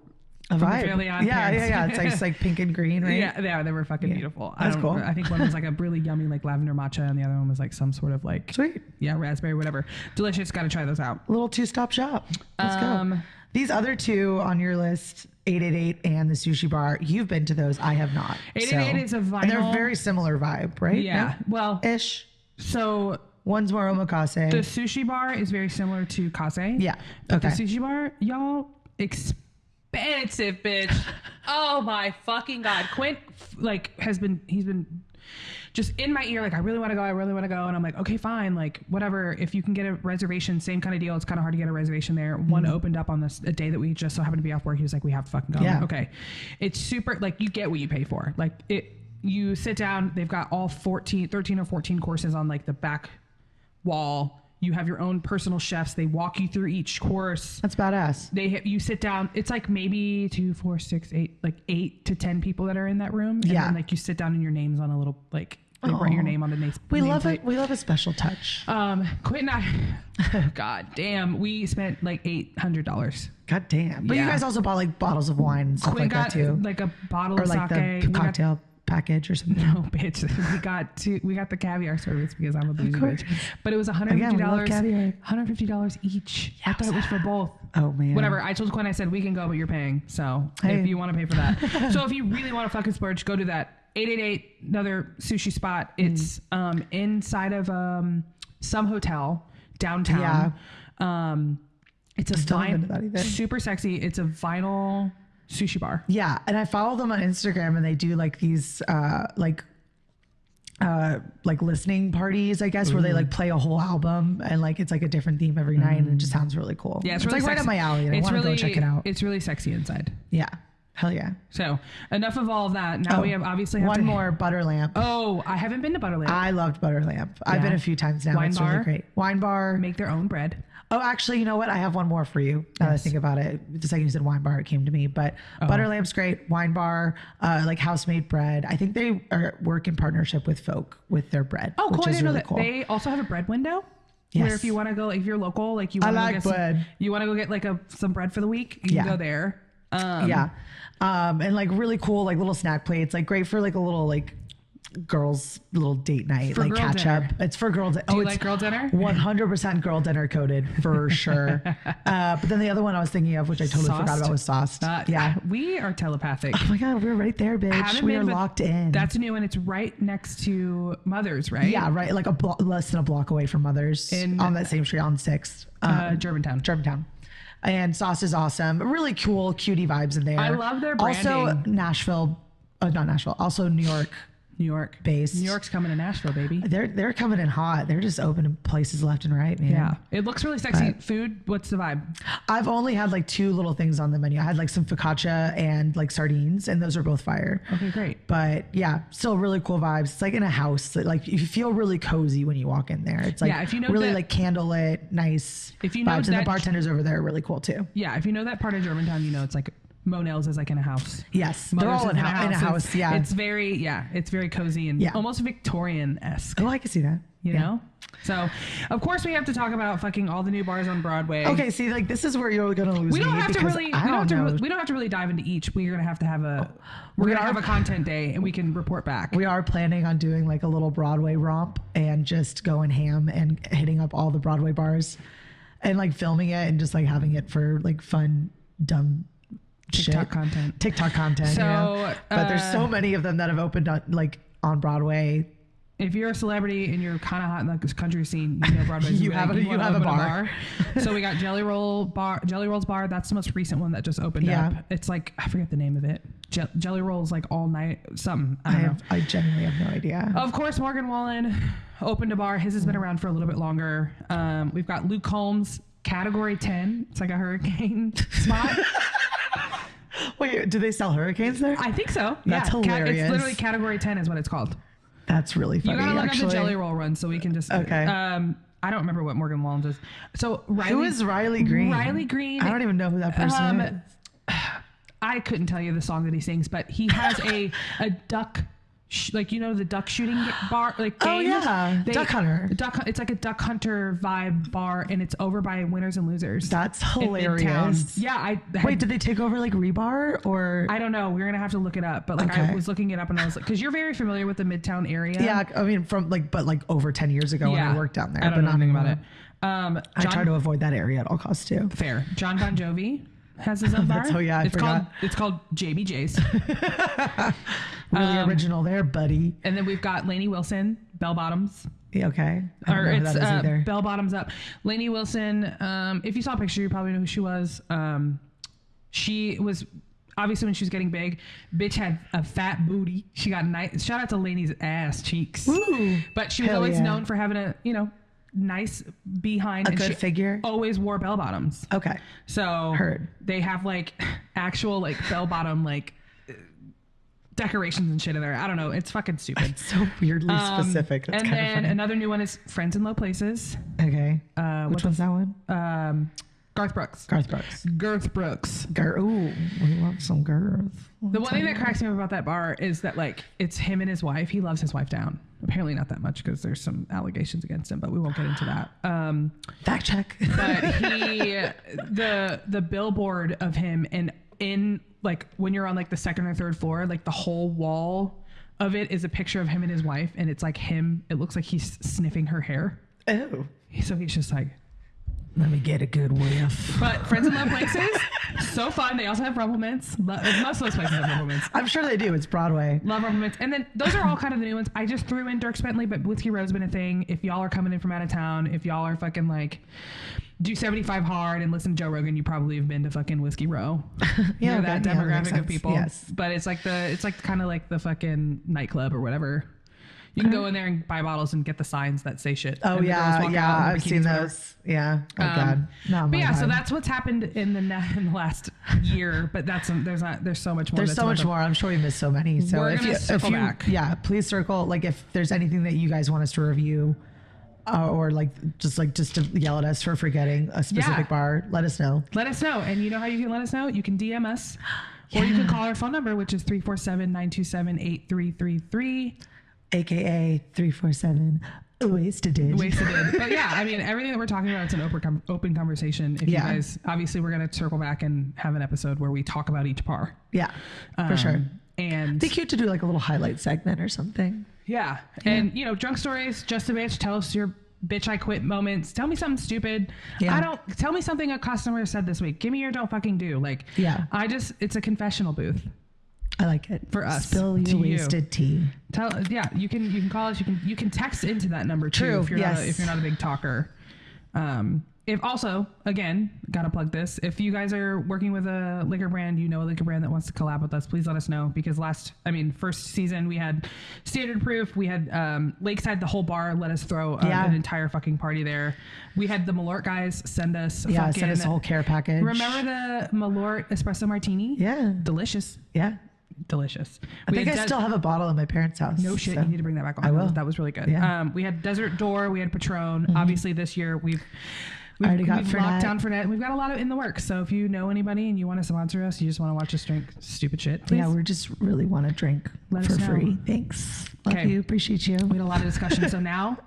A vibe. Yeah. It's like pink and green, right? Yeah, they were fucking beautiful. That's cool. I think one was like a really yummy like lavender matcha, and the other one was like some sort of like sweet. Yeah, raspberry, whatever. Delicious. Got to try those out. A little two-stop shop. Let's go. These other two on your list, 888 and the Sushi Bar, you've been to those. I have not. 888 is a vinyl. And they're very similar vibe, right? Yeah. No? Well, ish. So one's more omakase. The Sushi Bar is very similar to Kase. Yeah. But the Sushi Bar, y'all, expensive, bitch. Oh my fucking God. Quint he's been just in my ear, like, I really want to go. And I'm like, okay, fine. Like, whatever. If you can get a reservation, same kind of deal. It's kind of hard to get a reservation there. One opened up on a day that we just so happened to be off work. He was like, we have to fucking go. Yeah. Like, okay. It's super, like, you get what you pay for. Like, you sit down, they've got all 13 or 14 courses on like the back wall. You have your own personal chefs. They walk you through each course. That's badass. You sit down. It's like maybe 2, 4, 6, 8, like 8 to 10 people that are in that room. And then like you sit down and your name's on a little like they write your name on the name. We love it. We love a special touch. Quint and I, God damn, we spent like $800. God damn. But you guys also bought like bottles of wine and stuff Quint like that too. Like a bottle or of like sake. the cocktail package or something. No, bitch. We got the caviar service because I'm a bougie bitch. But it was $150. Again, $150 each. I thought it was for both. Oh man. Whatever. I told Quinn, I said we can go, but you're paying. So if you want to pay for that. So if you really want to fucking splurge, go to that 888, another sushi spot. It's inside of some hotel downtown. Yeah. It's a vinyl, super sexy. It's a vinyl sushi bar. Yeah, and I follow them on Instagram, and they do like these like listening parties, I guess, where they like play a whole album, and like it's like a different theme every night, and it just sounds really cool. Yeah, it's really like sexy. Right up my alley, and I want to go check it out. It's really sexy inside. Yeah. Hell yeah. So enough of all of that. Now we have one more Butter Lamp. Oh, I haven't been to Butter Lamp. I loved Butter Lamp. I've been a few times now. It's really great. Wine bar. Make their own bread. Oh, actually, you know what? I have one more for you. Now that I think about it. The second you said wine bar, it came to me. But Butter Lamp's great. Wine bar, like house-made bread. I think they work in partnership with Folk with their bread. Oh, cool. Which I is didn't know really that. cool. They also have a bread window. Yes. Where if you want to go, like if you're local, like you want to get bread. You want to go get like some bread for the week, you can go there. And like really cool, like little snack plates, like great for like a little like girls little date night, like catch up. It's for girls. Do you like girl dinner? 100% girl dinner coded for sure. But then the other one I was thinking of, which I totally forgot about, was sauced. We are telepathic. Oh my God, we're right there, bitch. We are locked in. That's new, and it's right next to Mother's, right? Yeah, right. Like less than a block away from Mother's on that same street on 6th. Germantown. And sauce is awesome. Really cool, cutie vibes in there. I love their branding. Also not Nashville. Also New York based. New York's coming to Nashville, baby. They're coming in hot. They're just opening places left and right, man. Yeah, it looks really sexy. Food, what's the vibe? I've only had like 2 little things on the menu. I had like some focaccia and like sardines, and those are both fire. Okay, great. But yeah, still really cool vibes. It's like in a house. Like you feel really cozy when you walk in there. It's like if you know really like candlelit, nice vibes. And the bartenders over there are really cool too. Yeah, if you know that part of Germantown, you know it's like Monell's is like in a house. Yes, they're all in a house. Yeah, it's very cozy and almost Victorian-esque. Oh, I can see that. You know? So, of course, we have to talk about fucking all the new bars on Broadway. Okay, see, like this is where you're gonna lose me. We don't have to really dive into each. We're gonna have to have a content day, and we can report back. We are planning on doing like a little Broadway romp and just going ham and hitting up all the Broadway bars, and like filming it and just like having it for like fun, dumb TikTok content. So, but there's so many of them that have opened up like on Broadway. If you're a celebrity and you're kind of hot in the country scene, you know Broadway's you have a bar. So we got Jelly Roll's Bar. That's the most recent one that just opened up. It's like, I forget the name of it. Jelly Roll's like all night something. I genuinely have no idea. Of course, Morgan Wallen opened a bar. His has been around for a little bit longer. We've got Luke Holmes, Category 10. It's like a hurricane spot. Wait, do they sell hurricanes there? I think so. That's hilarious. It's literally Category 10 is what it's called. That's really funny. You gotta look up the Jelly Roll run so we can just. Okay. I don't remember what Morgan Wallen does. So who is Riley Green? Riley Green. I don't even know who that person is. I couldn't tell you the song that he sings, but he has a duck. Like, you know, the duck shooting bar, like game. Oh yeah, Duck Hunter. It's like a Duck Hunter vibe bar, and it's over by Winners and Losers. That's hilarious. Yeah, wait, did they take over like Rebar or? I don't know. We're gonna have to look it up. But like, I was looking it up, and I was like, because you're very familiar with the Midtown area. Yeah, I mean, but over 10 years ago when I worked down there. I don't know anything about it. I try to avoid that area at all costs too. Fair. John Bon Jovi has his own bar. Oh yeah, I forgot. It's called JBJ's. Really original there, buddy. And then we've got Lainey Wilson, Bell Bottoms. Yeah, okay. I don't know who that is either. Bell Bottoms Up. Lainey Wilson, if you saw a picture, you probably know who she was. She was, obviously when she was getting big, bitch had a fat booty. She got nice, shout out to Lainey's ass cheeks. Ooh, but she was always known for having a, nice behind. A good figure. Always wore bell bottoms. Okay. So heard. They have like actual like bell bottom like decorations and shit in there. I don't know. It's fucking stupid. It's so weirdly specific. That's and then funny. Another new one is Friends in Low Places. Okay. Which one's that one? Garth Brooks. Ooh, we love some Garth. The one thing that cracks me up about that bar is that like it's him and his wife. He loves his wife down. Apparently not that much because there's some allegations against him, but we won't get into that. Fact check. But the billboard of him and in like when you're on like the second or third floor, like the whole wall of it is a picture of him and his wife, and it's like him. It looks like he's sniffing her hair. Oh. So he's just like, let me get a good whiff. But Friends in Low Places, so fun. They also have Rumble Mints. Most of those places have Rumble Mints. I'm sure they do. It's Broadway. Love Rumble Mints. And then those are all kind of the new ones. I just threw in Dierks Bentley, but Whiskey Row's been a thing. If y'all are coming in from out of town, if y'all are fucking like do 75 hard and listen to Joe Rogan, you probably have been to fucking Whiskey Row. Yeah, you're that demographic of people. Yes. But it's like kind of like the fucking nightclub or whatever. You can go in there and buy bottles and get the signs that say shit. Oh yeah, I've seen those. Yeah. Oh god. No. But yeah, so that's what's happened in the last year. But there's so much more. There's so much more. I'm sure we missed so many. So we're gonna circle back. Yeah, please circle. Like if there's anything that you guys want us to review, or like just to yell at us for forgetting a specific bar, let us know. Let us know. And you know how you can let us know? You can DM us or you can call our phone number, which is 347-927-8333. AKA 347 wasted. But yeah, I mean, everything that we're talking about, it's an open conversation. If you guys, obviously we're going to circle back and have an episode where we talk about each bar. Yeah, for sure. And it'd be cute to do like a little highlight segment or something. Yeah. And you know, drunk stories, just a bitch, tell us your bitch I quit moments. Tell me something stupid. Tell me something a customer said this week. Give me your don't fucking do. Like, it's a confessional booth. I like it. For us. Spill your wasted tea. You can call us. You can text into that number too. True. If you're not a big talker. If also, again, gotta plug this. If you guys are working with a liquor brand, you know a liquor brand that wants to collab with us, please let us know. Because first season we had Standard Proof, we had Lakeside, the whole bar let us throw an entire fucking party there. We had the Malort guys send us send us a whole care package. Remember the Malort espresso martini? Yeah, delicious. Yeah. Delicious. I think I still have a bottle in my parents' house. No shit, you need to bring that back on. I will. That was really good. Yeah. We had Desert Door, we had Patron. Obviously this year we've locked down Fernet. We've got a lot in the works. So if you know anybody and you want to sponsor us, you just want to watch us drink stupid shit, please. Yeah, we just really want to drink for free. Thanks. Love you. Appreciate you. We had a lot of discussion. So now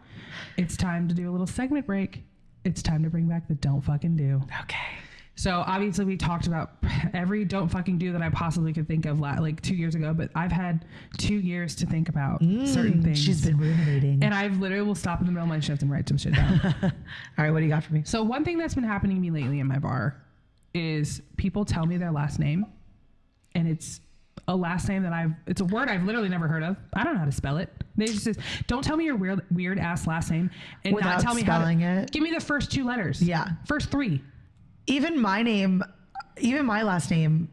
it's time to do a little segment break. It's time to bring back the don't fucking do. Okay. So obviously we talked about every don't fucking do that I possibly could think of like 2 years ago, but I've had 2 years to think about certain things. She's been ruminating. And I've literally will stop in the middle of my shift and write some shit down. All right, what do you got for me? So one thing that's been happening to me lately in my bar is people tell me their last name, and it's a last name that it's a word I've literally never heard of. I don't know how to spell it. They just says, don't tell me your weird ass last name and without not tell me spelling it. Give me the first 2 letters. Yeah. First 3. Even my last name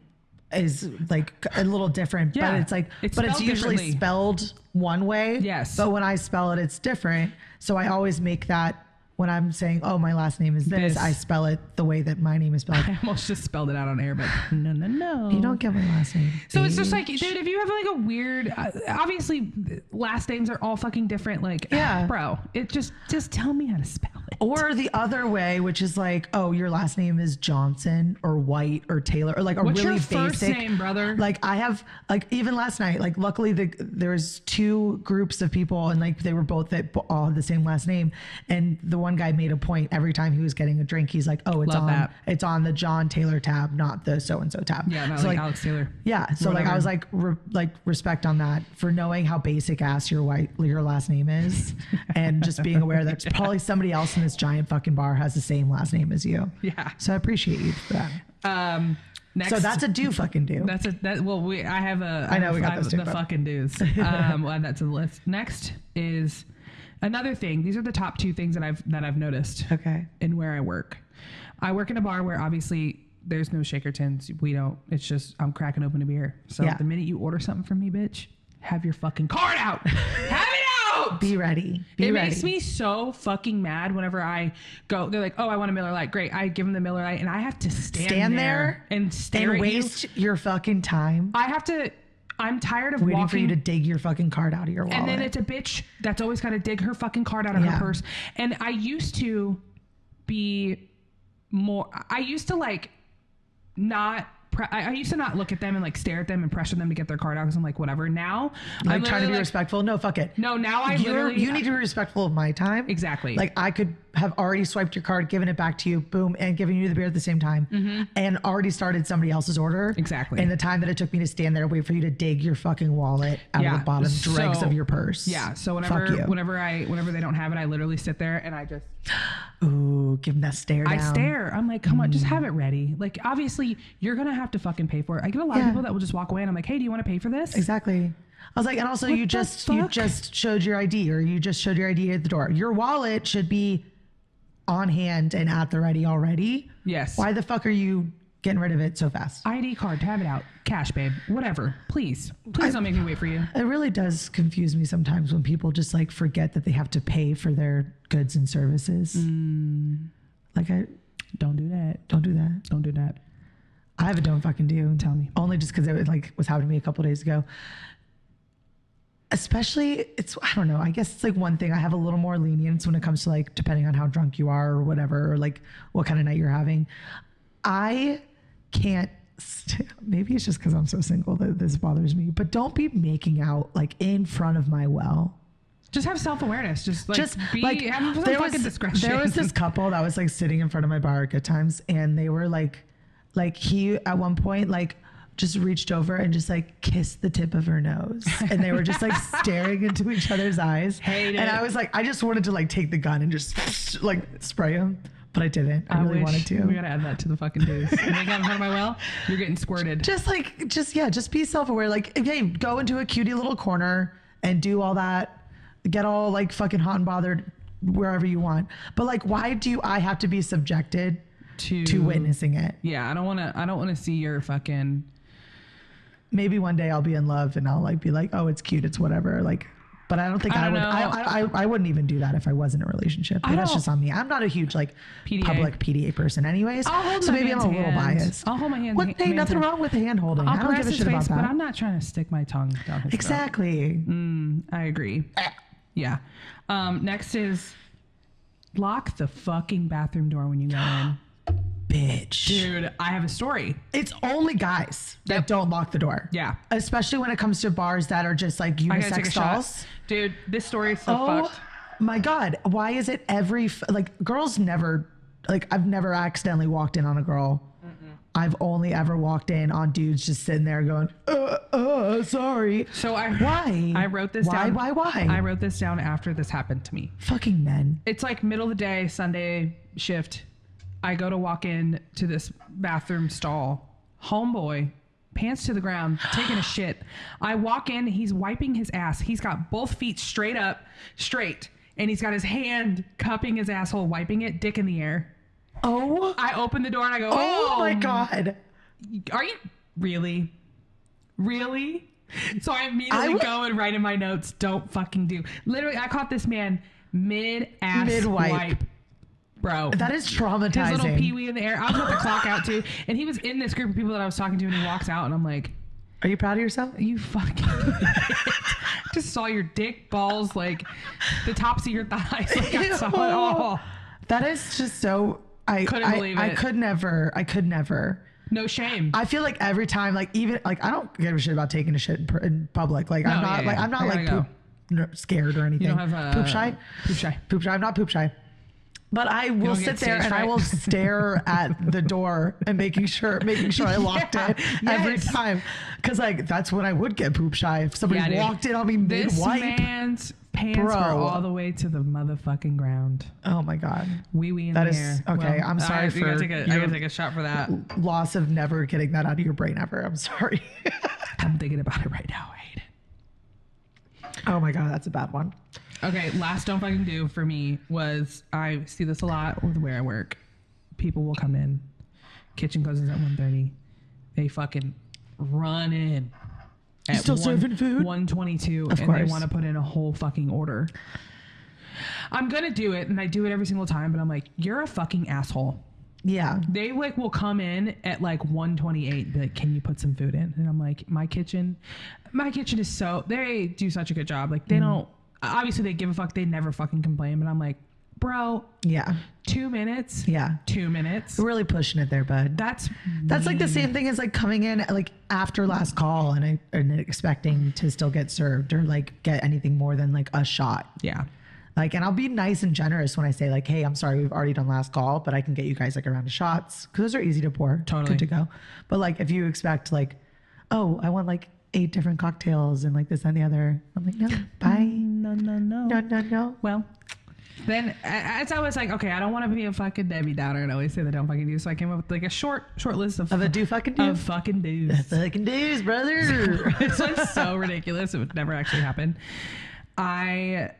is like a little different, but it's usually spelled one way. Yes. But when I spell it, it's different. So I always make that when I'm saying, oh, my last name is this, I spell it the way that my name is spelled. I almost just spelled it out on air, but no. You don't get my last name. So it's just like, dude, if you have like a weird, obviously last names are all fucking different. Like, bro, it just tell me how to spell it. Or the other way, which is like, oh, your last name is Johnson or White or Taylor or like a What's really your basic first name, brother? Like I have like even last night, like luckily there's 2 groups of people and like they were both all had the same last name, and the one guy made a point every time he was getting a drink, he's like, oh, it's on the John Taylor tab, not the so and so tab. Yeah, not so like Alex Taylor. Yeah, so like I was like respect on that for knowing how basic ass your last name is, and just being aware that probably somebody else in this giant fucking bar has the same last name as you. Yeah. So I appreciate you for that. Next, so that's a do fucking do. I know we got those two. The fucking do's. We'll add that to the list. Next is another thing. These are the top 2 things that I've noticed. Okay. In where I work. I work in a bar where obviously there's no shaker tins. It's just I'm cracking open a beer. So the minute you order something from me, bitch, have your fucking card out. Have it out. Be ready. It makes me so fucking mad whenever I go. They're like, oh, I want a Miller Lite. Great. I give them the Miller Lite and I have to stand there and stare and waste your fucking time. I'm tired of waiting for you to dig your fucking card out of your wallet. And then it's a bitch that's always got to dig her fucking card out of her purse. And I used to be more, I used to like not, I used to not look at them and like stare at them and pressure them to get their card out because I'm like, whatever. Now I'm trying to be respectful. No, fuck it. No, now you need to be respectful of my time. Exactly. Like I could have already swiped your card, given it back to you, boom, and given you the beer at the same time, and already started somebody else's order. Exactly. And the time that it took me to stand there, wait for you to dig your fucking wallet out of the bottom dregs of your purse. Yeah. So whenever they don't have it, I literally sit there and I just, ooh, give them that stare down. I stare. I'm like, come on, just have it ready. Like, obviously, you're gonna have to fucking pay for it. I get a lot of people that will just walk away, and I'm like, hey, do you want to pay for this? Exactly. I was like, and also you just showed your ID, or you just showed your ID at the door. Your wallet should be on hand and at the ready already. Yes. Why the fuck are you getting rid of it so fast? ID card, have it out. Cash, babe. Whatever. Please don't make me wait for you. It really does confuse me sometimes when people just like forget that they have to pay for their goods and services. Like don't do that. Don't do that. Don't do that. I have a don't fucking do. Tell me. Only just because it was happening to me a couple of days ago. especially I don't know, I guess it's like one thing I have a little more lenience when it comes to like, depending on how drunk you are or whatever, or like what kind of night you're having. I can't, maybe it's just because I'm so single that this bothers me, but don't be making out like in front of my well. Just have self-awareness. Just be, have some fucking discretion. There was this couple that was like sitting in front of my bar at Good Times, and they were like he at one point like just reached over and just like kissed the tip of her nose, and they were just like staring into each other's eyes. And I was like, I just wanted to like take the gun and just like spray him, but I didn't. I really wanted to. We gotta add that to the fucking dudes. When they got in front of my well, you're getting squirted. Just be self-aware. Like, hey, go into a cutie little corner and do all that. Get all like fucking hot and bothered wherever you want. But like, why do I have to be subjected to witnessing it? Yeah, I don't want to see your fucking. Maybe one day I'll be in love and I'll like be like, oh, it's cute, it's whatever. Like, but I don't think I would. I wouldn't even do that if I was in a relationship. But that's just on me. I'm not a huge like public PDA person, anyways. So maybe I'm a little biased. I'll hold my hand. Hey, nothing wrong with hand holding. I don't give a shit about that. But I'm not trying to stick my tongue down his exactly. throat. I agree. Yeah. Next is lock the fucking bathroom door when you go in. Bitch. Dude, I have a story. It's only guys that don't lock the door. Yeah. Especially when it comes to bars that are just like unisex stalls. Dude, this story is so fucked. My God. Why is it girls never, like, I've never accidentally walked in on a girl. I've only ever walked in on dudes just sitting there going, sorry. So why? I wrote this down. Why? I wrote this down after this happened to me. Fucking men. It's like middle of the day, Sunday shift. I go to walk in to this bathroom stall. Homeboy, pants to the ground, taking a shit. I walk in, he's wiping his ass. He's got both feet straight, and he's got his hand cupping his asshole, wiping it, dick in the air. Oh. I open the door and I go, oh my God. Are you really? Really? So I immediately go and write in my notes, don't fucking do. Literally, I caught this man mid-ass wipe. Bro. That is traumatizing. His little pee-wee in the air. I was about to clock out too. And he was in this group of people that I was talking to, and he walks out and I'm like, are you proud of yourself? You fucking just saw your dick, balls, like the tops of your thighs. Like I saw it all. That is just so... I couldn't believe it. I could never. No shame. I feel like every time, like even like I don't give a shit about taking a shit in public. Like I'm not like poop scared or anything. You don't have poop shy. I'm not poop shy. But I will sit there and I will stare at the door and making sure I locked it every time. Because like that's when I would get poop shy. If somebody walked in on me mid-wipe. This man's pants were all the way to the motherfucking ground. Oh my God. Wee in the air. Okay, well, I'm sorry for I gotta take a shot for that. Loss of never getting that out of your brain ever. I'm sorry. I'm thinking about it right now. I hate it. Oh my God, that's a bad one. Okay, last don't fucking do for me was, I see this a lot with where I work. People will come in, kitchen closes at 1:30. They fucking run in at still serving food? 1:22, and they want to put in a whole fucking order. I'm gonna do it, and I do it every single time, but I'm like, you're a fucking asshole. Yeah. They like will come in at like 1:28, be like, can you put some food in? And I'm like, my kitchen is so, they do such a good job. Like they don't, obviously they give a fuck. They never fucking complain, but I'm like, bro. Yeah. 2 minutes. Yeah. 2 minutes. We're really pushing it there, bud. That's like the same thing as like coming in like after last call and expecting to still get served or like get anything more than like a shot. Yeah. Like, and I'll be nice and generous when I say like, hey, I'm sorry, we've already done last call, but I can get you guys like a round of shots. Cause those are easy to pour. Totally. Good to go. But like, if you expect like, oh, I want like 8 different cocktails and like this and the other. I'm like, no, bye. No. Well, then as I was like, okay, I don't want to be a fucking Debbie Downer and always say that don't fucking do. So I came up with like a short list of a do fucking do. Of fucking do's. Fucking do's, brother. This one's so ridiculous. It would never actually happen. I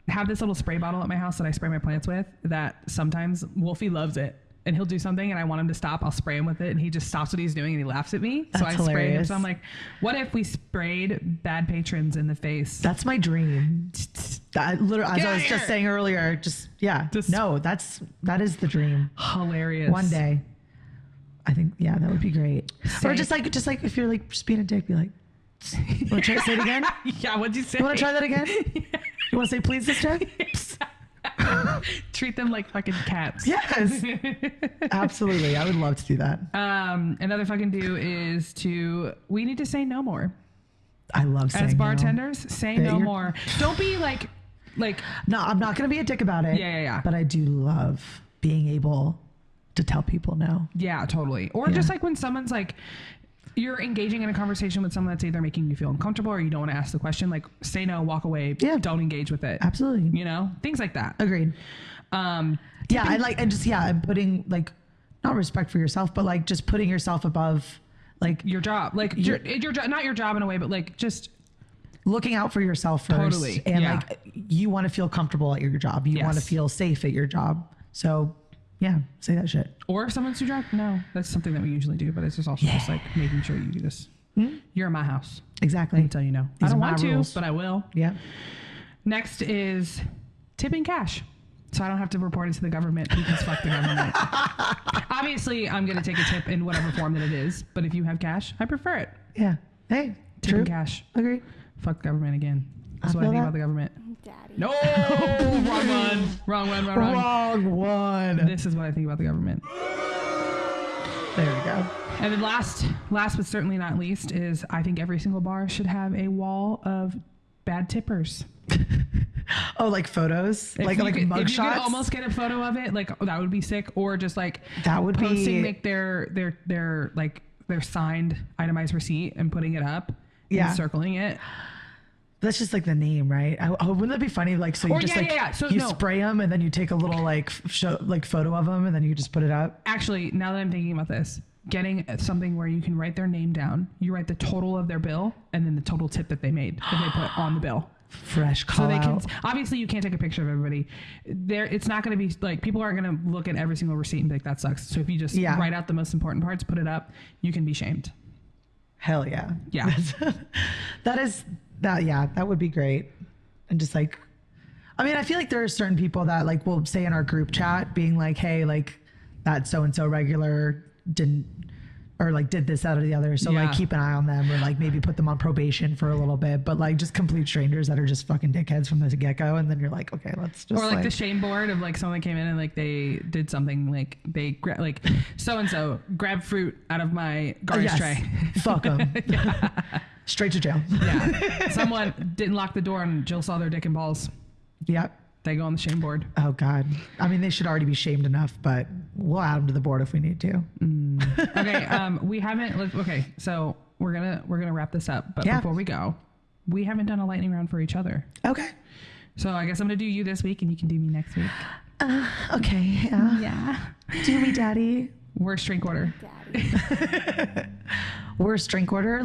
have this little spray bottle at my house that I spray my plants with that sometimes Wolfie loves it. And he'll do something and I want him to stop. I'll spray him with it and he just stops what he's doing and he laughs at me. That's so I spray him. hilarious. So I'm like, what if we sprayed bad patrons in the face? That's my dream. That literally, as I was just saying earlier, that is the dream. Hilarious. One day. I think, yeah, that would be great. Or just like if you're like just being a dick, be like, Want to say it again? Yeah, what'd you say? You want to try that again? You want to say please this time? Treat them like fucking cats. Yes. Absolutely. I would love to do that. Another fucking do is we need to say no more. I love saying as bartenders, say no more. Don't be like. No, I'm not going to be a dick about it. Yeah. But I do love being able to tell people no. Yeah, totally. Or just like when someone's like, you're engaging in a conversation with someone that's either making you feel uncomfortable or you don't want to ask the question, like say no, walk away, don't engage with it. Absolutely. You know, things like that. Agreed. I'm putting like, not respect for yourself, but like just putting yourself above like your job, like your not your job in a way, but like just looking out for yourself first. Totally. And like you want to feel comfortable at your job. You want to feel safe at your job. So yeah, say that shit. Or if someone's too drunk, no, that's something that we usually do, but it's just also just like making sure you do this. You're in my house. Exactly. Let me tell you no. I don't want to, but I will. Yeah. Next is tipping cash. So I don't have to report it to the government because fuck the government. Obviously, I'm going to take a tip in whatever form that it is. But if you have cash, I prefer it. Yeah. Hey, tipping cash. Agree. Fuck the government again. That's what I think about the government. Daddy. No, wrong one. This is what I think about the government. There we go. And then last but certainly not least is I think every single bar should have a wall of bad tippers. Oh, like photos, like mug if shots. You could almost get a photo of it, like that would be sick. Or just like that would posting, be like their signed itemized receipt and putting it up, and circling it. That's just like the name, right? Wouldn't that be funny? Like, so you So you spray them and then you take a little photo of them and then you just put it up. Actually, now that I'm thinking about this, getting something where you can write their name down, you write the total of their bill and then the total tip that they made that they put on the bill. Fresh call out. Obviously you can't take a picture of everybody there. It's not going to be like, people aren't going to look at every single receipt and be like, that sucks. So if you just write out the most important parts, put it up, you can be shamed. Hell yeah. Yeah. That would be great. And just like, I mean, I feel like there are certain people that like will say in our group chat being like, hey, like that so-and-so regular did this, that, or the other. So like keep an eye on them or like maybe put them on probation for a little bit, but like just complete strangers that are just fucking dickheads from the get-go. And then you're like, okay, let's just. Or like the shame board of like someone came in and like they did something like like so-and-so grabbed fruit out of my garbage tray. Fuck them. Straight to jail. Yeah. Someone didn't lock the door and Jill saw their dick and balls. Yep. They go on the shame board. Oh God. I mean, they should already be shamed enough, but we'll add them to the board if we need to. Okay. We haven't. Okay. So we're gonna wrap this up. But before we go, we haven't done a lightning round for each other. Okay. So I guess I'm gonna do you this week, and you can do me next week. Okay. Yeah. Do me, Daddy. Worst drink order. Daddy. Worst drink order,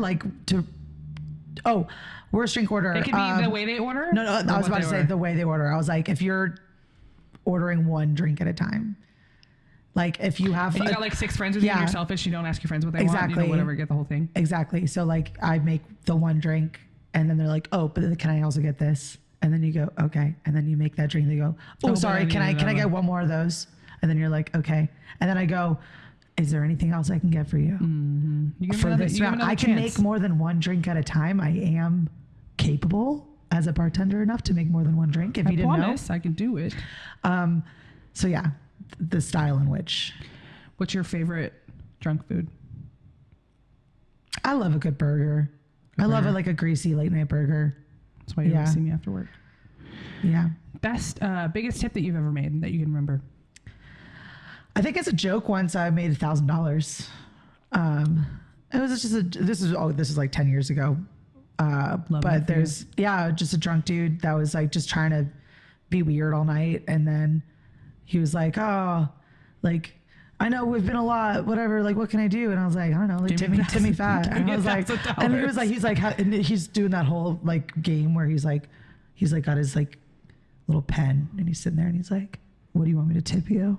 worst drink order. It could be the way they order? No, I was about to say the way they order. I was like, if you're ordering one drink at a time, like if you have... And you got like 6 friends with you and you're selfish, you don't ask your friends what they want, you do whatever, get the whole thing. Exactly. So like I make the one drink and then they're like, oh, but then can I also get this? And then you go, okay. And then you make that drink. They go, oh sorry, can I get one more of those? And then you're like, okay. And then I go, is there anything else I can get for you? Mm-hmm. For this round, I can make more than one drink at a time. I am capable as a bartender enough to make more than one drink. If you didn't know, I can do it. So yeah, the style in which. What's your favorite drunk food? I love a good burger. I love it like a greasy late night burger. That's why you always see me after work. Yeah. Biggest tip that you've ever made that you can remember? I think as a joke once I made $1,000. It was just this is like 10 years ago. But there's just a drunk dude that was like just trying to be weird all night, and then he was like, oh, like I know we've been a lot, whatever, like what can I do? And I was like, I don't know, like tip me fat. And I was like, and he's doing that whole like game where he's like got his like little pen and he's sitting there and he's like, what do you want me to tip you?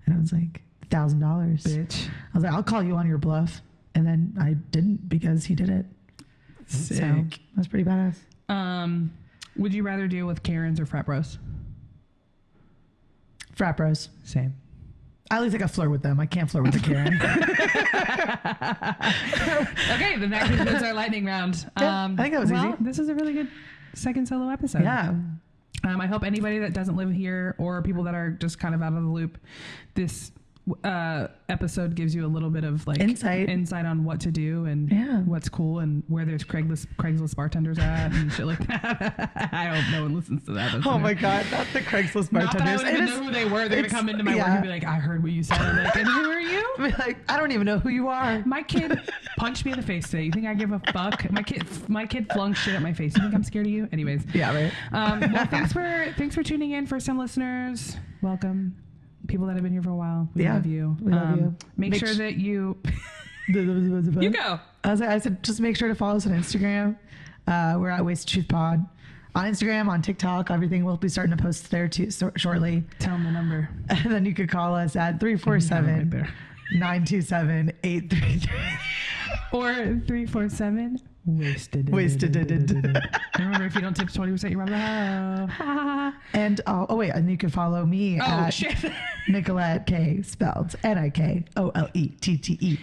And I was like, $1,000. Bitch. I was like, I'll call you on your bluff. And then I didn't because he did it. Sick. So that's pretty badass. Would you rather deal with Karens or frat bros? Frat bros. Same. I at least I can flirt with them. I can't flirt with a Karen. Okay, then that concludes our lightning round. I think that was easy. This is a really good second solo episode. Yeah. I hope anybody that doesn't live here or people that are just kind of out of the loop, this episode gives you a little bit of like insight on what to do and what's cool and where there's Craigslist bartenders at and shit like that. I hope no one listens to that. Oh my God, not the Craigslist bartenders. Not that I don't even know who they were. They're gonna come into my work and be like, I heard what you said. I'm like, and who are you? I'll be like, I don't even know who you are. My kid punched me in the face today. You think I give a fuck? My kid flung shit at my face. You think I'm scared of you? Anyways. Yeah, right. Well, thanks for tuning in. For some listeners, welcome. People that have been here for a while, we love you. We love you. Make sure that you you go. I said just make sure to follow us on Instagram. We're at Wasted Truth Pod on Instagram, on TikTok. Everything we'll be starting to post there too shortly. Tell them the number, and then you could call us at 347-927-833 or 347. Wasted. Remember, if you don't tip 20%, you run the And and you can follow me at Nikolette K, spelled NIKOLETTE.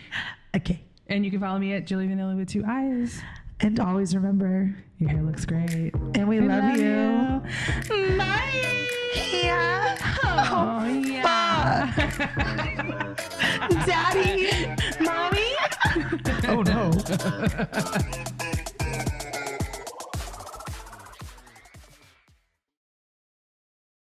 Okay. And you can follow me at Jilly Vanilla with 2 eyes. And always remember, your hair looks great. And we love you. Bye. Yeah. Oh yeah. Daddy. Mommy. Oh no.